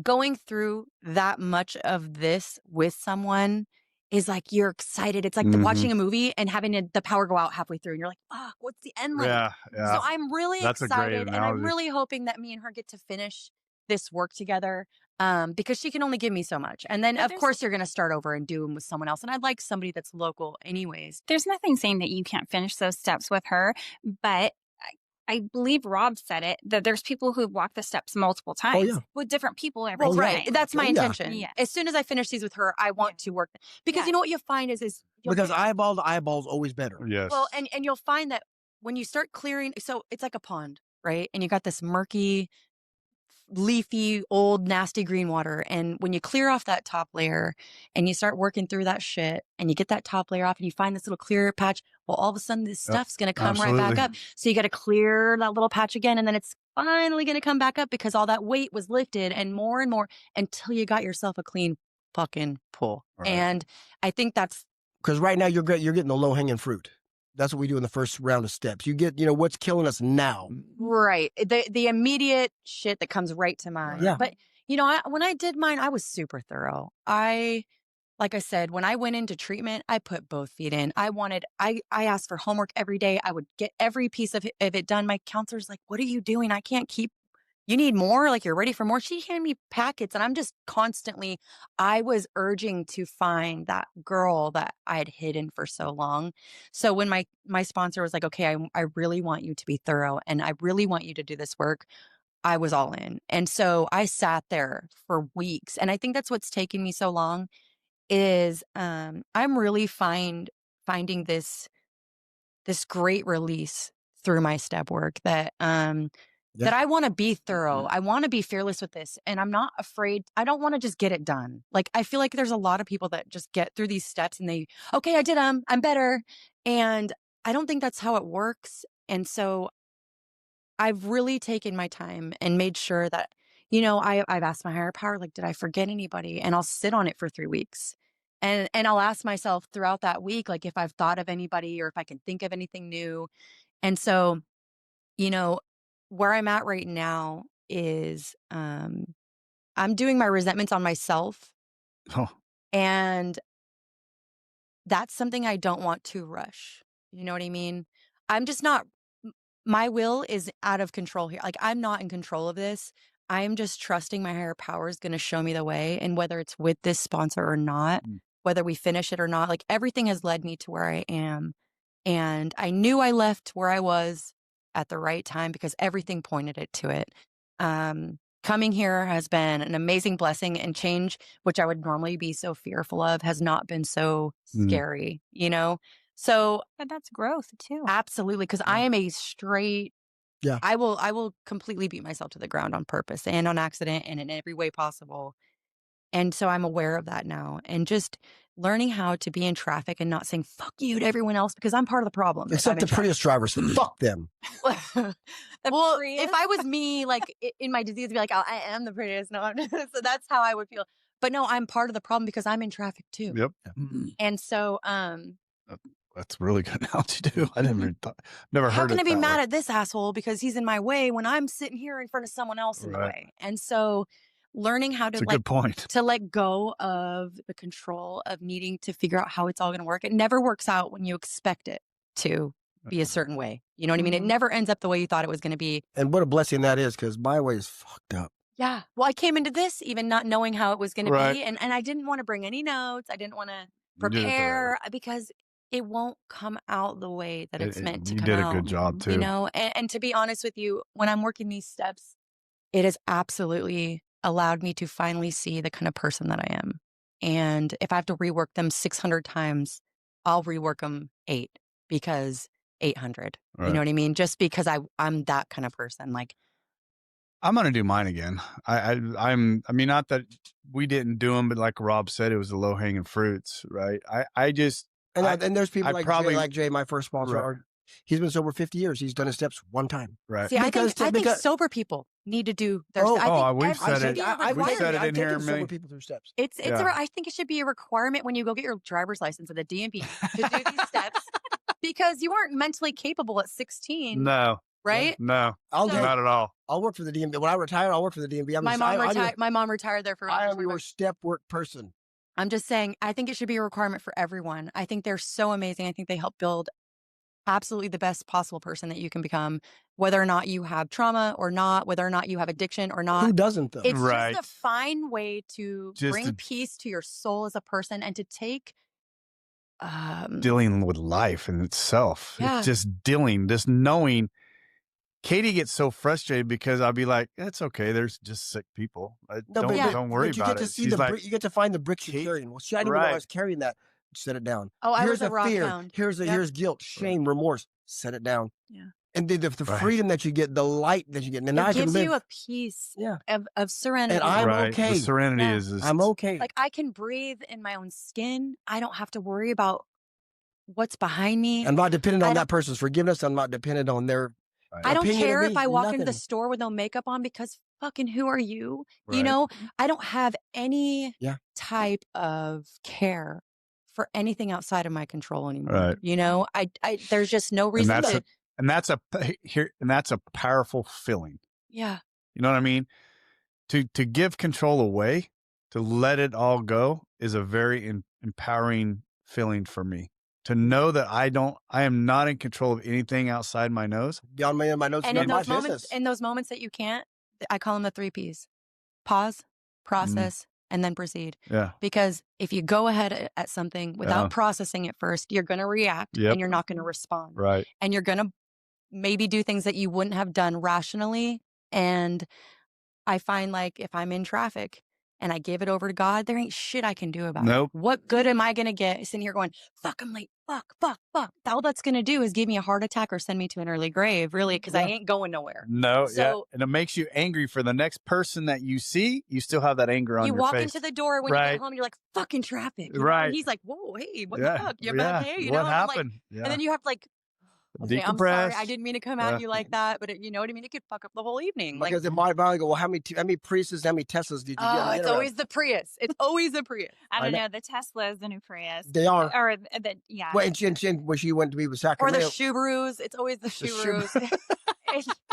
going through that much of this with someone is like, you're excited. It's like watching a movie and having the power go out halfway through. And you're like, fuck, what's the end like? Yeah. So I'm really excited. And I'm really hoping that me and her get to finish this work together because she can only give me so much. And then, of course, you're going to start over and do them with someone else. And I'd like somebody that's local anyways. There's nothing saying that you can't finish those steps with her, but I believe Rob said it, that there's people who've walked the steps multiple times with different people every time. Right. That's my intention. Yeah. As soon as I finish these with her, I want to work. Because you know what you'll find is because eyeball to eyeball is always better. Yes. Well, and you'll find that when you start clearing, so it's like a pond, right? And you got this murky, leafy, old, nasty green water. And when you clear off that top layer and you start working through that shit and you get that top layer off and you find this little clear patch, well, all of a sudden this stuff's going to come right back up. So you got to clear that little patch again. And then it's finally going to come back up because all that weight was lifted and more until you got yourself a clean fucking pool. Right. And I think that's because right now you're getting the low hanging fruit. That's what we do in the first round of steps. You get, what's killing us now. Right. The immediate shit that comes right to mind. Yeah. But, when I did mine, I was super thorough. Like I said, when I went into treatment, I put both feet in. I asked for homework every day. I would get every piece of it done. My counselor's like, what are you doing? I can't keep, you need more? Like, you're ready for more? She handed me packets and I'm just I was urging to find that girl that I had hidden for so long. So when my sponsor was like, okay, I really want you to be thorough and I really want you to do this work, I was all in. And so I sat there for weeks. And I think that's what's taken me so long is I'm really finding this great release through my step work that that I want to be thorough. I want to be fearless with this. And I'm not afraid. I don't want to just get it done. Like, I feel like there's a lot of people that just get through these steps and okay, I did them. I'm better. And I don't think that's how it works. And so I've really taken my time and made sure that, I've asked my higher power, like, did I forget anybody? And I'll sit on it for 3 weeks. And I'll ask myself throughout that week, like, if I've thought of anybody or if I can think of anything new. And so, where I'm at right now is I'm doing my resentments on myself. Oh. And that's something I don't want to rush. You know what I mean? I'm just not, my will is out of control here. Like, I'm not in control of this. I'm just trusting my higher power is going to show me the way. And whether it's with this sponsor or not, whether we finish it or not, like, everything has led me to where I am. And I knew I left where I was at the right time because everything pointed it to it. Coming here has been an amazing blessing, and change, which I would normally be so fearful of, has not been so scary, you know? So But that's growth too. absolutely. Cause I am a straight, I will completely beat myself to the ground on purpose and on accident and in every way possible. And so I'm aware of that now, and just learning how to be in traffic and not saying fuck you to everyone else, because I'm part of the problem. Except the Prius drivers, fuck them. Well, if I was me, like in my disease, I'd be like, I am the Prius. No, so that's how I would feel. But no, I'm part of the problem because I'm in traffic too. Yep. And so, that's a really good analogy too. I never heard it. How can I be mad at this asshole because he's in my way when I'm sitting here in front of someone else in the way? And so, learning how to a good point. to let go of the control of needing to figure out how it's all going to work. It never works out when you expect it to be a certain way. You know what I mean? It never ends up the way you thought it was going to be. And what a blessing that is, because my way is fucked up. Yeah. Well, I came into this even not knowing how it was going to be. And I didn't want to bring any notes. I didn't want to prepare because it won't come out the way that it's meant to come out. You did a good job too. You know, and to be honest with you, when I'm working these steps, it has absolutely allowed me to finally see the kind of person that I am. And if I have to rework them 600 times, I'll rework them 8 because 800. You know what I mean? Just because I'm that kind of person. Like, I'm going to do mine again. I mean, not that we didn't do them, but like Rob said, it was the low hanging fruits, right? And there's people like Jay, my first sponsor. He's been sober 50 years. He's done his steps one time. Right. See, I think sober people need to do their steps. We've said it in here. Sober people through steps. I think it should be a requirement when you go get your driver's license or the DMV to do these steps, because you weren't mentally capable at 16. No. Right? No. Not at all. I'll work for the DMV. When I retire, I'll work for the DMV. My mom retired there for. I am your step work person. I'm just saying, I think it should be a requirement for everyone. I think they're so amazing. I think they help build absolutely the best possible person that you can become, whether or not you have trauma or not, whether or not you have addiction or not. Who doesn't, though? It's just a fine way to bring peace to your soul as a person and to take dealing with life in itself. Yeah. It's just knowing. Katie gets so frustrated because I'll be like, it's okay. There's just sick people. Don't worry about it. You get to find the bricks you're carrying. Well, I didn't even know I was carrying that. Set it down. Oh, here's I was a rock fear. hound. Here's guilt, shame, remorse. Set it down. Yeah. And the freedom that you get, the light that you get, and it I can gives live. you a peace of serenity. And I'm okay. The serenity is. I'm okay. Like, I can breathe in my own skin. I don't have to worry about what's behind me. I'm not dependent on that person's forgiveness. I'm not dependent on their. I don't care if I walk into the store with no makeup on, because fucking who are you? Right. You know, I don't have any type of care for anything outside of my control anymore. Right. You know, I there's just no reason and that's a powerful feeling. Yeah. You know what I mean? To give control away, to let it all go, is a very empowering feeling for me. To know that I am not in control of anything outside my nose. Beyond my nose. And in those moments that you can't, I call them the 3 Ps: pause, process, and then proceed. Yeah. Because if you go ahead at something without processing it first, you're going to react and you're not going to respond. Right. And you're going to maybe do things that you wouldn't have done rationally. And I find, like, if I'm in traffic and I give it over to God, there ain't shit I can do about it. What good am I going to get sitting here going, fuck, I'm late, fuck. All that's going to do is give me a heart attack or send me to an early grave, really, because I ain't going nowhere. No, and it makes you angry for the next person that you see. You still have that anger on your face. You walk into the door when you get home, you're like, fucking traffic. Right. And he's like, whoa, hey, what the fuck? You're bad day, you what know? happened? And then you have to, like, okay, I'm sorry, I didn't mean to come at you like that, but you know what I mean? It could fuck up the whole evening. Because in my mind, I go, well, how many Priuses, how many Teslas did you get? It's always the Prius. It's always the Prius. I don't know. The Tesla is the new Prius. They are. Or yeah. Well, and when she went to be with Sacramento. Or the Subarus. It's always the Subarus.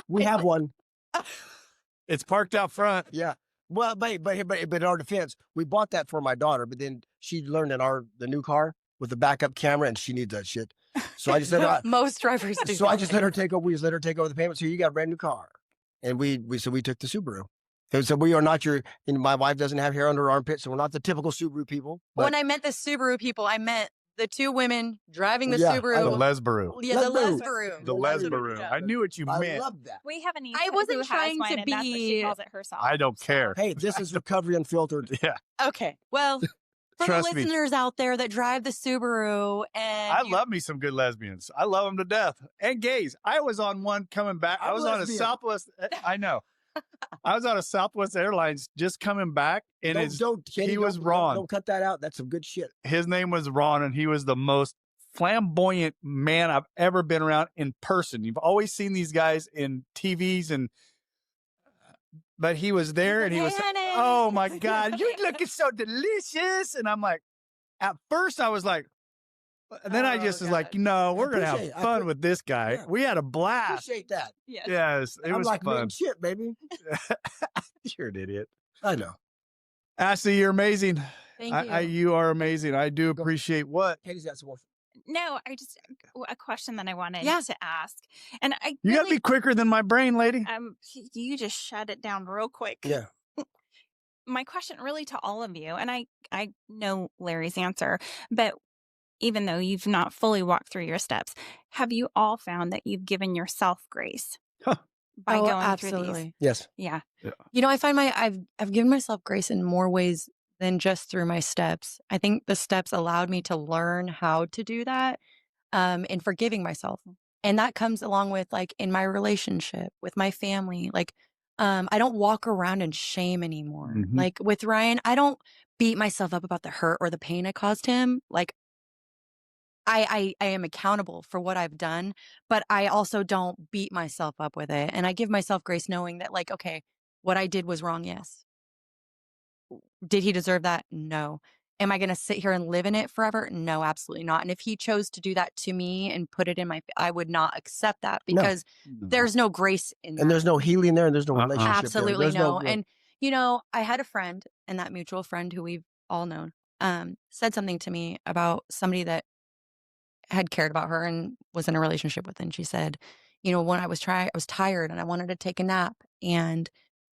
We have one. It's parked out front. Yeah. Well, but in our defense, we bought that for my daughter, but then she learned the new car with the backup camera, and she needs that shit. So I just said, most drivers do. So I just let her take over. We just let her take over the payment. So you got a brand new car, and we took the Subaru. And so we are not my wife doesn't have hair under her armpit, so we're not the typical Subaru people. When I meant the Subaru people, I meant the two women driving the Yeah, Subaru. The Lesbaru. Yeah, the Lesbaru. Lesbaru. The Lesbaru. I knew what you I meant. love that. We have a niece I who wasn't has trying one, to and that's what she be- calls it herself. I don't care. Hey, this is Recovery Unfiltered. Yeah. Okay. Well, for Trust the me. listeners out there that drive the Subaru and I love me some good lesbians. I love them to death. And gays. I was on one coming back. I I'm was on a lesbian. Southwest. I know. I was on a Southwest Airlines just coming back, and Kenny, he was don't- Ron. Don't cut that out. That's some good shit. His name was Ron, and he was the most flamboyant man I've ever been around in person. You've always seen these guys in TVs, but he was there, and he was, Honey. oh my God, you're looking so delicious. And I'm like, at first I was like, and then I Oh, just was God. like, no, we're going to appreciate have it. fun with this guy. Yeah. We had a blast. Appreciate that. Yes. Yes, it I'm was like fun. mean shit, baby. You're an idiot. I know. Ashley, you're amazing. Thank you. You are amazing. I do appreciate what? Katie's got some more. No, I just a question that I wanted Yeah. to ask, and I You got to really, be quicker than my brain, lady. you just shut it down real quick. Yeah. My question really to all of you, and I know Larry's answer, but even though you've not fully walked through your steps, have you all found that you've given yourself grace Huh. by Oh, going through absolutely. these? Yes. Yeah. You know, I find I've given myself grace in more ways than just through my steps. I think the steps allowed me to learn how to do that, in forgiving myself. And that comes along with like in my relationship with my family. Like, I don't walk around in shame anymore. Mhm. Like with Ryan, I don't beat myself up about the hurt or the pain I caused him. Like I am accountable for what I've done, but I also don't beat myself up with it. And I give myself grace knowing that like, okay, what I did was wrong. Yes. Did he deserve that? No. Am I going to sit here and live in it forever? No, absolutely not. And if he chose to do that to me and put it in I would not accept that No. because there's no grace in that. And there's no healing there, and there's no Uh-uh. relationship there. Absolutely There's no. And, you know, I had a friend, and that mutual friend who we've all known, said something to me about somebody that had cared about her and was in a relationship with. And she said, you know, when I was tired and I wanted to take a nap, and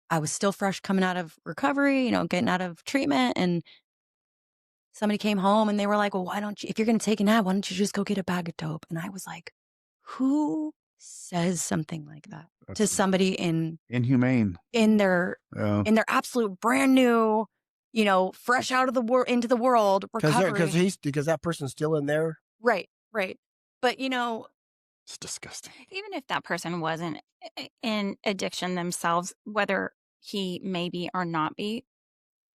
I was still fresh coming out of recovery, you know, getting out of treatment. And somebody came home and they were like, well, why don't you, if you're going to take a nap, why don't you just go get a bag of dope? And I was like, who says something like that to somebody Inhumane. in their absolute brand new, you know, fresh out of the world into the world recovery? Because that person's still in there. Right. But you know, It's disgusting. Even if that person wasn't in addiction themselves, whether he may be or not be,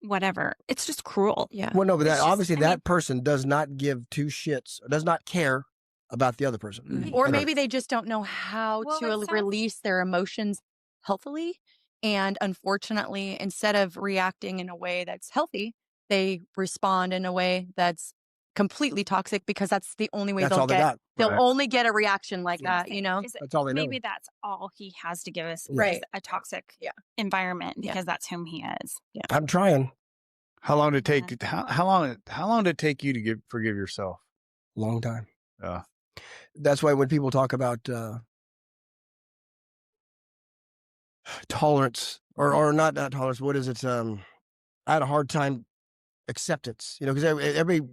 whatever, it's just cruel. yeah. Well, no, but It's just- obviously I that mean- person does not give two shits, does not care about the other person. Or And maybe they just don't know how Well, to that sounds- release their emotions healthily. And unfortunately, instead of reacting in a way that's healthy, they respond in a way that's completely toxic because that's the only way that's they'll all they get. got. They'll Right. only get a reaction like Yeah. that, you know? That's all they know. Maybe that's all he has to give us, is Right. a toxic Yeah. environment, Yeah. because that's whom he is. I'm trying. How long did it take? How long did it take you to forgive yourself? Long time. Yeah. That's why when people talk about tolerance or not tolerance, what is it? I had a hard time acceptance, you know, because everybody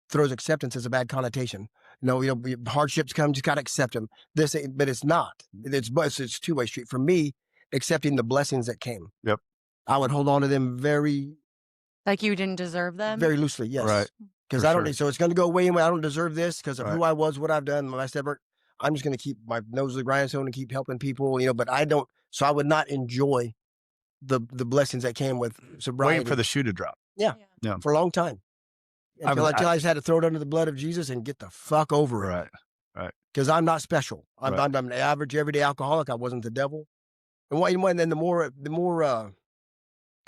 throws acceptance as a bad connotation. You know, hardships come, just got to accept them. But it's not. It's a two-way street. For me, accepting the blessings that came. Yep. I would hold on to them very, Like you didn't deserve them. very loosely. Yes. Right. Because For I don't sure. need, so it's going to go away anyway. I don't deserve this because of Right. who I was, what I've done, my step. I'm just going to keep my nose to the grindstone and keep helping people, you know, but I don't, so I would not enjoy the blessings that came with sobriety Waiting for the shoe to drop. for a long time. Until I I just had to throw it under the blood of Jesus and get the fuck over it. Right. Because I'm not special. I'm Right. an average everyday alcoholic. I wasn't the devil. And then the more, because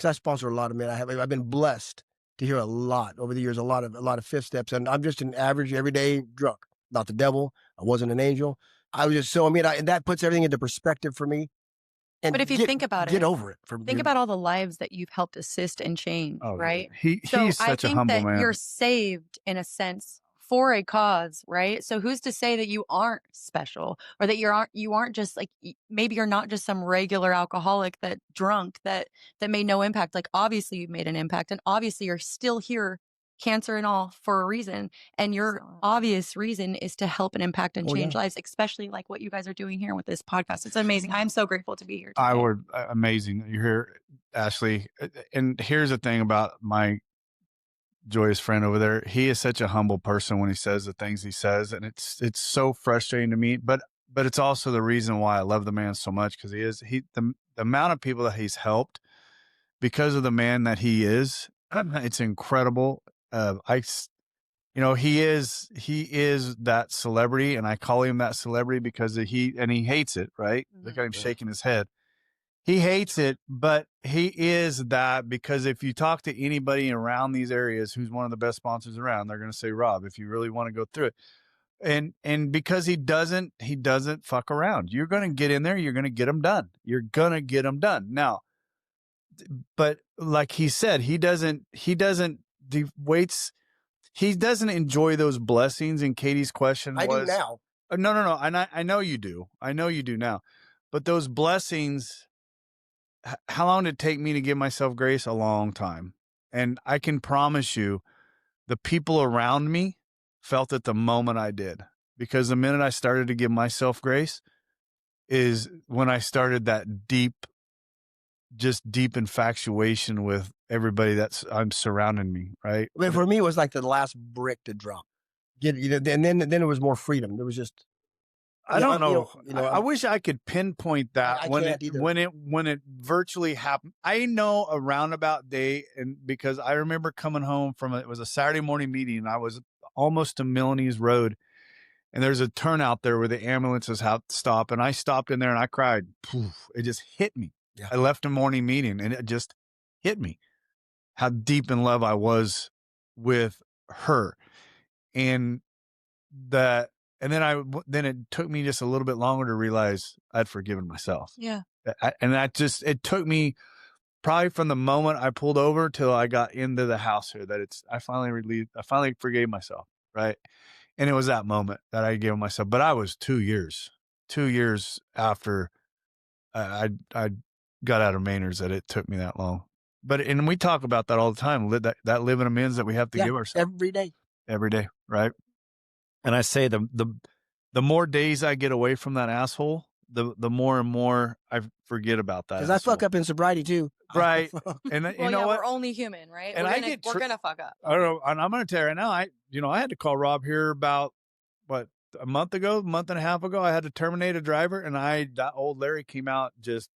I sponsor a lot of men. I've been blessed to hear a lot over the years, a lot of fifth steps. And I'm just an average everyday drunk, not the devil. I wasn't an angel. I was just, and that puts everything into perspective for me. And But if you think about get it, over it. Think about all the lives that you've helped assist and change, Oh, right? He's So such I a think humble that man. you're saved in a sense for a cause, right? So who's to say that you aren't special, or that you aren't just like, maybe you're not just some regular alcoholic that drunk that made no impact. Like obviously you've made an impact, and obviously you're still here cancer and all, for a reason. And your obvious reason is to help and impact and change lives, especially like what you guys are doing here with this podcast. It's amazing. I'm so grateful to be here today. Amazing that you're here, Ashley. And here's the thing about my joyous friend over there. He is such a humble person when he says the things he says, and it's so frustrating to me, but it's also the reason why I love the man so much, because the amount of people that he's helped because of the man that he is, it's incredible. He is that celebrity, and I call him that celebrity because he hates it, right? Look at him shaking his head. He hates it, but he is that, because if you talk to anybody around these areas who's one of the best sponsors around, they're going to say, Rob, if you really want to go through it. And because he doesn't fuck around. You're going to get in there. You're going to get them done. You're going to get them done. Now, but like he said, he doesn't enjoy those blessings. And Katie's question was, I do now. No. I know you do. I know you do now. But those blessings, how long did it take me to give myself grace? A long time. And I can promise you, the people around me felt it the moment I did. Because the minute I started to give myself grace is when I started that deep infatuation with everybody I'm surrounding me, right? But for me, it was like the last brick to drop. And then it was more freedom. There was just, I don't know. I wish I could pinpoint that when it virtually happened. I know a roundabout day, and because I remember coming home it was a Saturday morning meeting, and I was almost to Milanese Road, and there's a turnout there where the ambulances have to stop, and I stopped in there and I cried. Poof, it just hit me. Yeah. I left a morning meeting, and it just hit me how deep in love I was with her, and then it took me just a little bit longer to realize I'd forgiven myself. Yeah. It took me probably from the moment I pulled over till I got into the house here I finally forgave myself. Right. And it was that moment that I gave myself, but I was 2 years after I got out of Maynard's that it took me that long. And we talk about that all the time, that living amends that we have to give ourselves every day. Right. And I say the more days I get away from that asshole, the more and more I forget about that. Because I fuck up in sobriety too. Right. And you know what? We're only human, right? And we're gonna fuck up. I don't know. And I'm going to tell you right now, I had to call Rob here about a month and a half ago. I had to terminate a driver, and that old Larry came out, just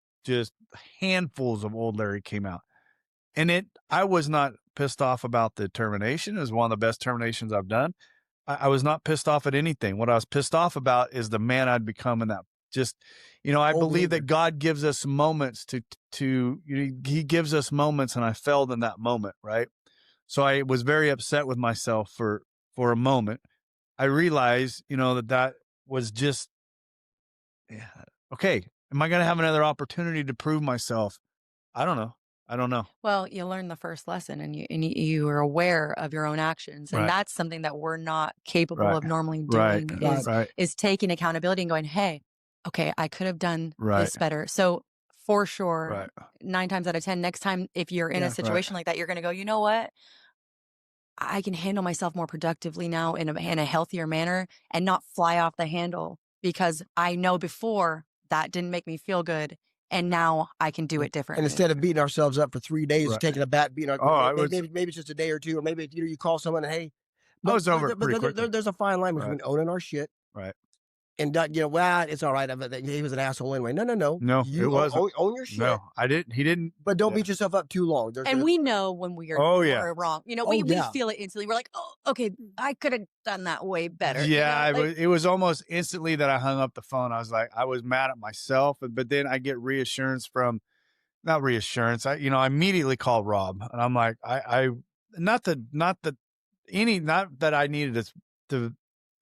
handfuls of old Larry came out. And I was not pissed off about the termination. It was one of the best terminations I've done. I was not pissed off at anything. What I was pissed off about is the man I'd become in that. I believe that God gives us moments he gives us moments, and I failed in that moment. Right. So I was very upset with myself for a moment. I realized, that was just, okay. Am I going to have another opportunity to prove myself? I don't know. Well, you learned the first lesson, and you are aware of your own actions, and that's something that we're not capable of normally doing. Is taking accountability and going, hey, okay, I could have done this better. So for sure, 9 times out of 10, next time if you're in a situation like that, you're going to go, you know what? I can handle myself more productively now in a healthier manner and not fly off the handle, because I know before that didn't make me feel good. And now I can do it differently. And instead of beating ourselves up for 3 days, taking a bat, maybe it's just a day or two, or maybe you call someone and, hey, it's over pretty quickly. There's a fine line between owning our shit, and it's all right. He was an asshole anyway. No. It wasn't. Own your shit. No, I didn't. He didn't. But don't beat yourself up too long. We know when we are wrong. We feel it instantly. We're like, oh, okay, I could have done that way better. Yeah, it was almost instantly that I hung up the phone. I was like, I was mad at myself, but then I get reassurance not reassurance. I immediately called Rob, and I'm like, not that I needed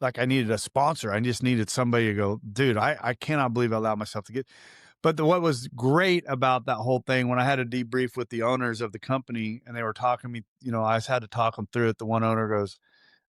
I needed a sponsor. I just needed somebody to go, dude, I cannot believe I allowed myself to get. But what was great about that whole thing, when I had a debrief with the owners of the company, and they were talking to me, I just had to talk them through it. The one owner goes,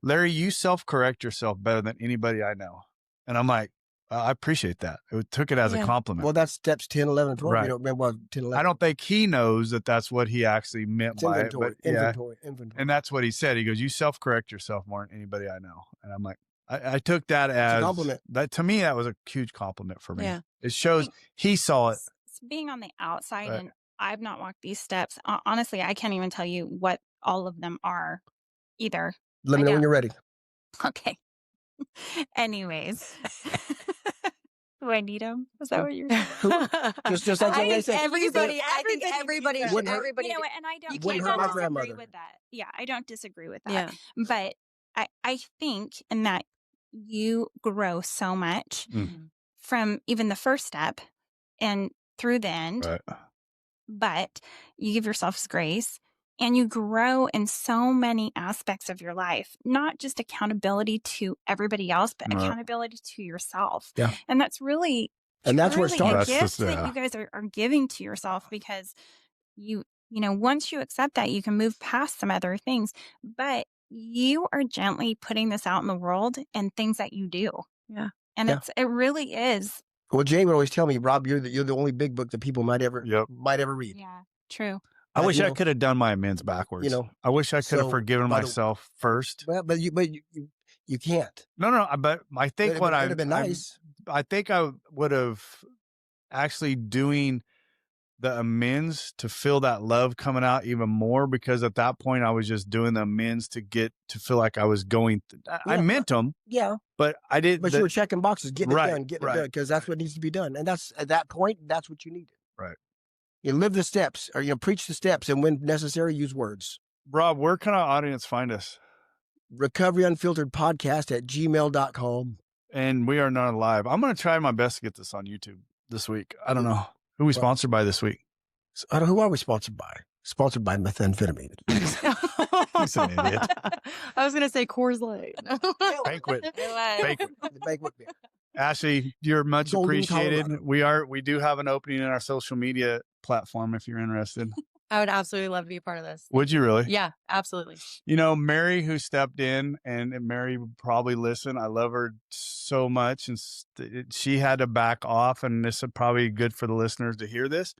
Larry, you self-correct yourself better than anybody I know. And I'm like, I appreciate that. It took it as a compliment. Well, that's steps 10, 11, and 12. Right. You don't remember what 10, 11. I don't think he knows that that's what he actually meant by inventory, it. But inventory. And that's what he said. He goes, "You self-correct yourself more than anybody I know." And I'm like, I took that as a compliment. That to me, that was a huge compliment for me. Yeah. It shows he saw it. Being on the outside, and I've not walked these steps. Honestly, I can't even tell you what all of them are either. Let me know when you're ready. Okay. Anyways. Do I need them? Is that what you're saying? just like I they think said. everybody. I think everybody. You Wouldn't know hurt- what? And I don't Wouldn't hurt my disagree grandmother. with that. Yeah, I don't disagree with that. Yeah. But I think in that you grow so much from even the first step and through the end. Right. But you give yourself grace and you grow in so many aspects of your life, not just accountability to everybody else, but accountability to yourself. Yeah. And that's really, And that's where it starts. a gift that you guys are giving to yourself, because you know, once you accept that, you can move past some other things, but you are gently putting this out in the world and things that you do. Yeah. And it really is. Well, Jay would always tell me, Rob, you're the only big book that people might ever read. Yeah, true. I wish I could have done my amends backwards. I wish I could have forgiven myself first. Well, but you can't. No. But I think would have been nice. I think I would have actually doing the amends to feel that love coming out even more, because at that point I was just doing the amends to feel like I was going. I meant them. Yeah. But I didn't. But you were checking boxes, getting it done, it done, because that's what needs to be done. And that's at that point, that's what you needed. Right. You live the steps, or preach the steps, and when necessary, use words. Rob, where can our audience find us? Recovery Unfiltered Podcast at gmail.com. And we are not live. I'm going to try my best to get this on YouTube this week. I don't know. Who are we sponsored by this week? Who are we sponsored by? Sponsored by methamphetamine. He's an idiot. I was going to say Coors Light. Banquet. The banquet beer. Ashley, you're much Golden, appreciated. Colorado. We do have an opening in our social media platform if you're interested. I would absolutely love to be a part of this. Would you really? Yeah, absolutely. Mary, who stepped in, and Mary would probably listen. I love her so much, and she had to back off, and this is probably good for the listeners to hear this.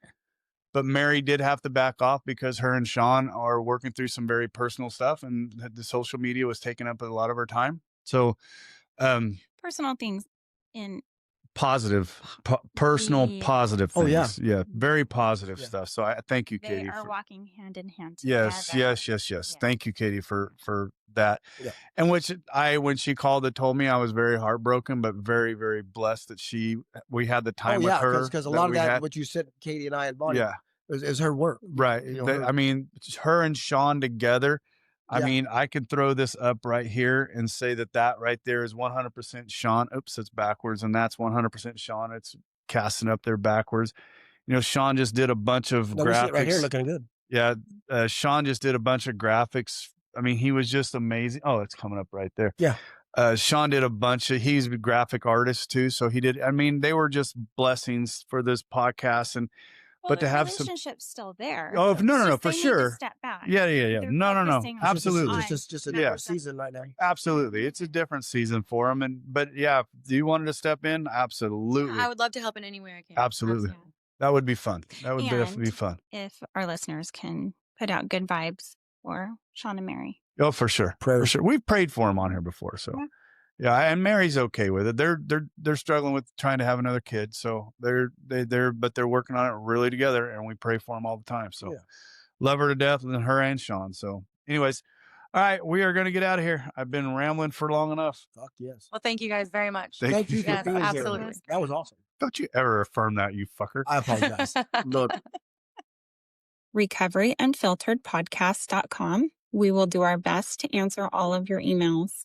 But Mary did have to back off because her and Sean are working through some very personal stuff, and the social media was taking up a lot of her time. So, Personal things in positive, personal, positive things. Oh, yeah. Very positive stuff. So I thank you, Katie. They are walking hand in hand together. Yes. Thank you, Katie, for that. Yeah. And when she called and told me, I was very heartbroken, but very, very blessed that we had the time with her. Because a lot of that, what you said, Katie and I and Bonnie, is her work. Right. I mean, her and Sean together. I mean, I could throw this up right here and say that right there is 100% Sean. Oops, it's backwards. And that's 100% Sean. It's casting up there backwards. Sean just did a bunch of graphics. Right here looking good. Yeah. Sean just did a bunch of graphics. I mean, he was just amazing. Oh, it's coming up right there. Yeah. Sean did he's a graphic artist too. So he did. I mean, they were just blessings for this podcast. And but to have some relationship's still there. Oh, no, for sure. Step back. Yeah. No. Absolutely. It's just a different season right now. Absolutely. It's a different season for him. But yeah, do you want to step in? Absolutely. I would love to help in any way I can. Absolutely. That would be fun. That would definitely be fun. If our listeners can put out good vibes for Sean and Mary. Oh, for sure. For sure. We've prayed for him on here before. So yeah, and Mary's okay with it. They're struggling with trying to have another kid. So they're working on it really together, and we pray for them all the time. So love her to death, and her and Sean. So anyways, all right, we are going to get out of here. I've been rambling for long enough. Fuck yes. Well, thank you guys very much. Thank you for being absolutely. here. That was awesome. Don't you ever affirm that, you fucker. I apologize. Look. recoveryunfilteredpodcast.com. We will do our best to answer all of your emails.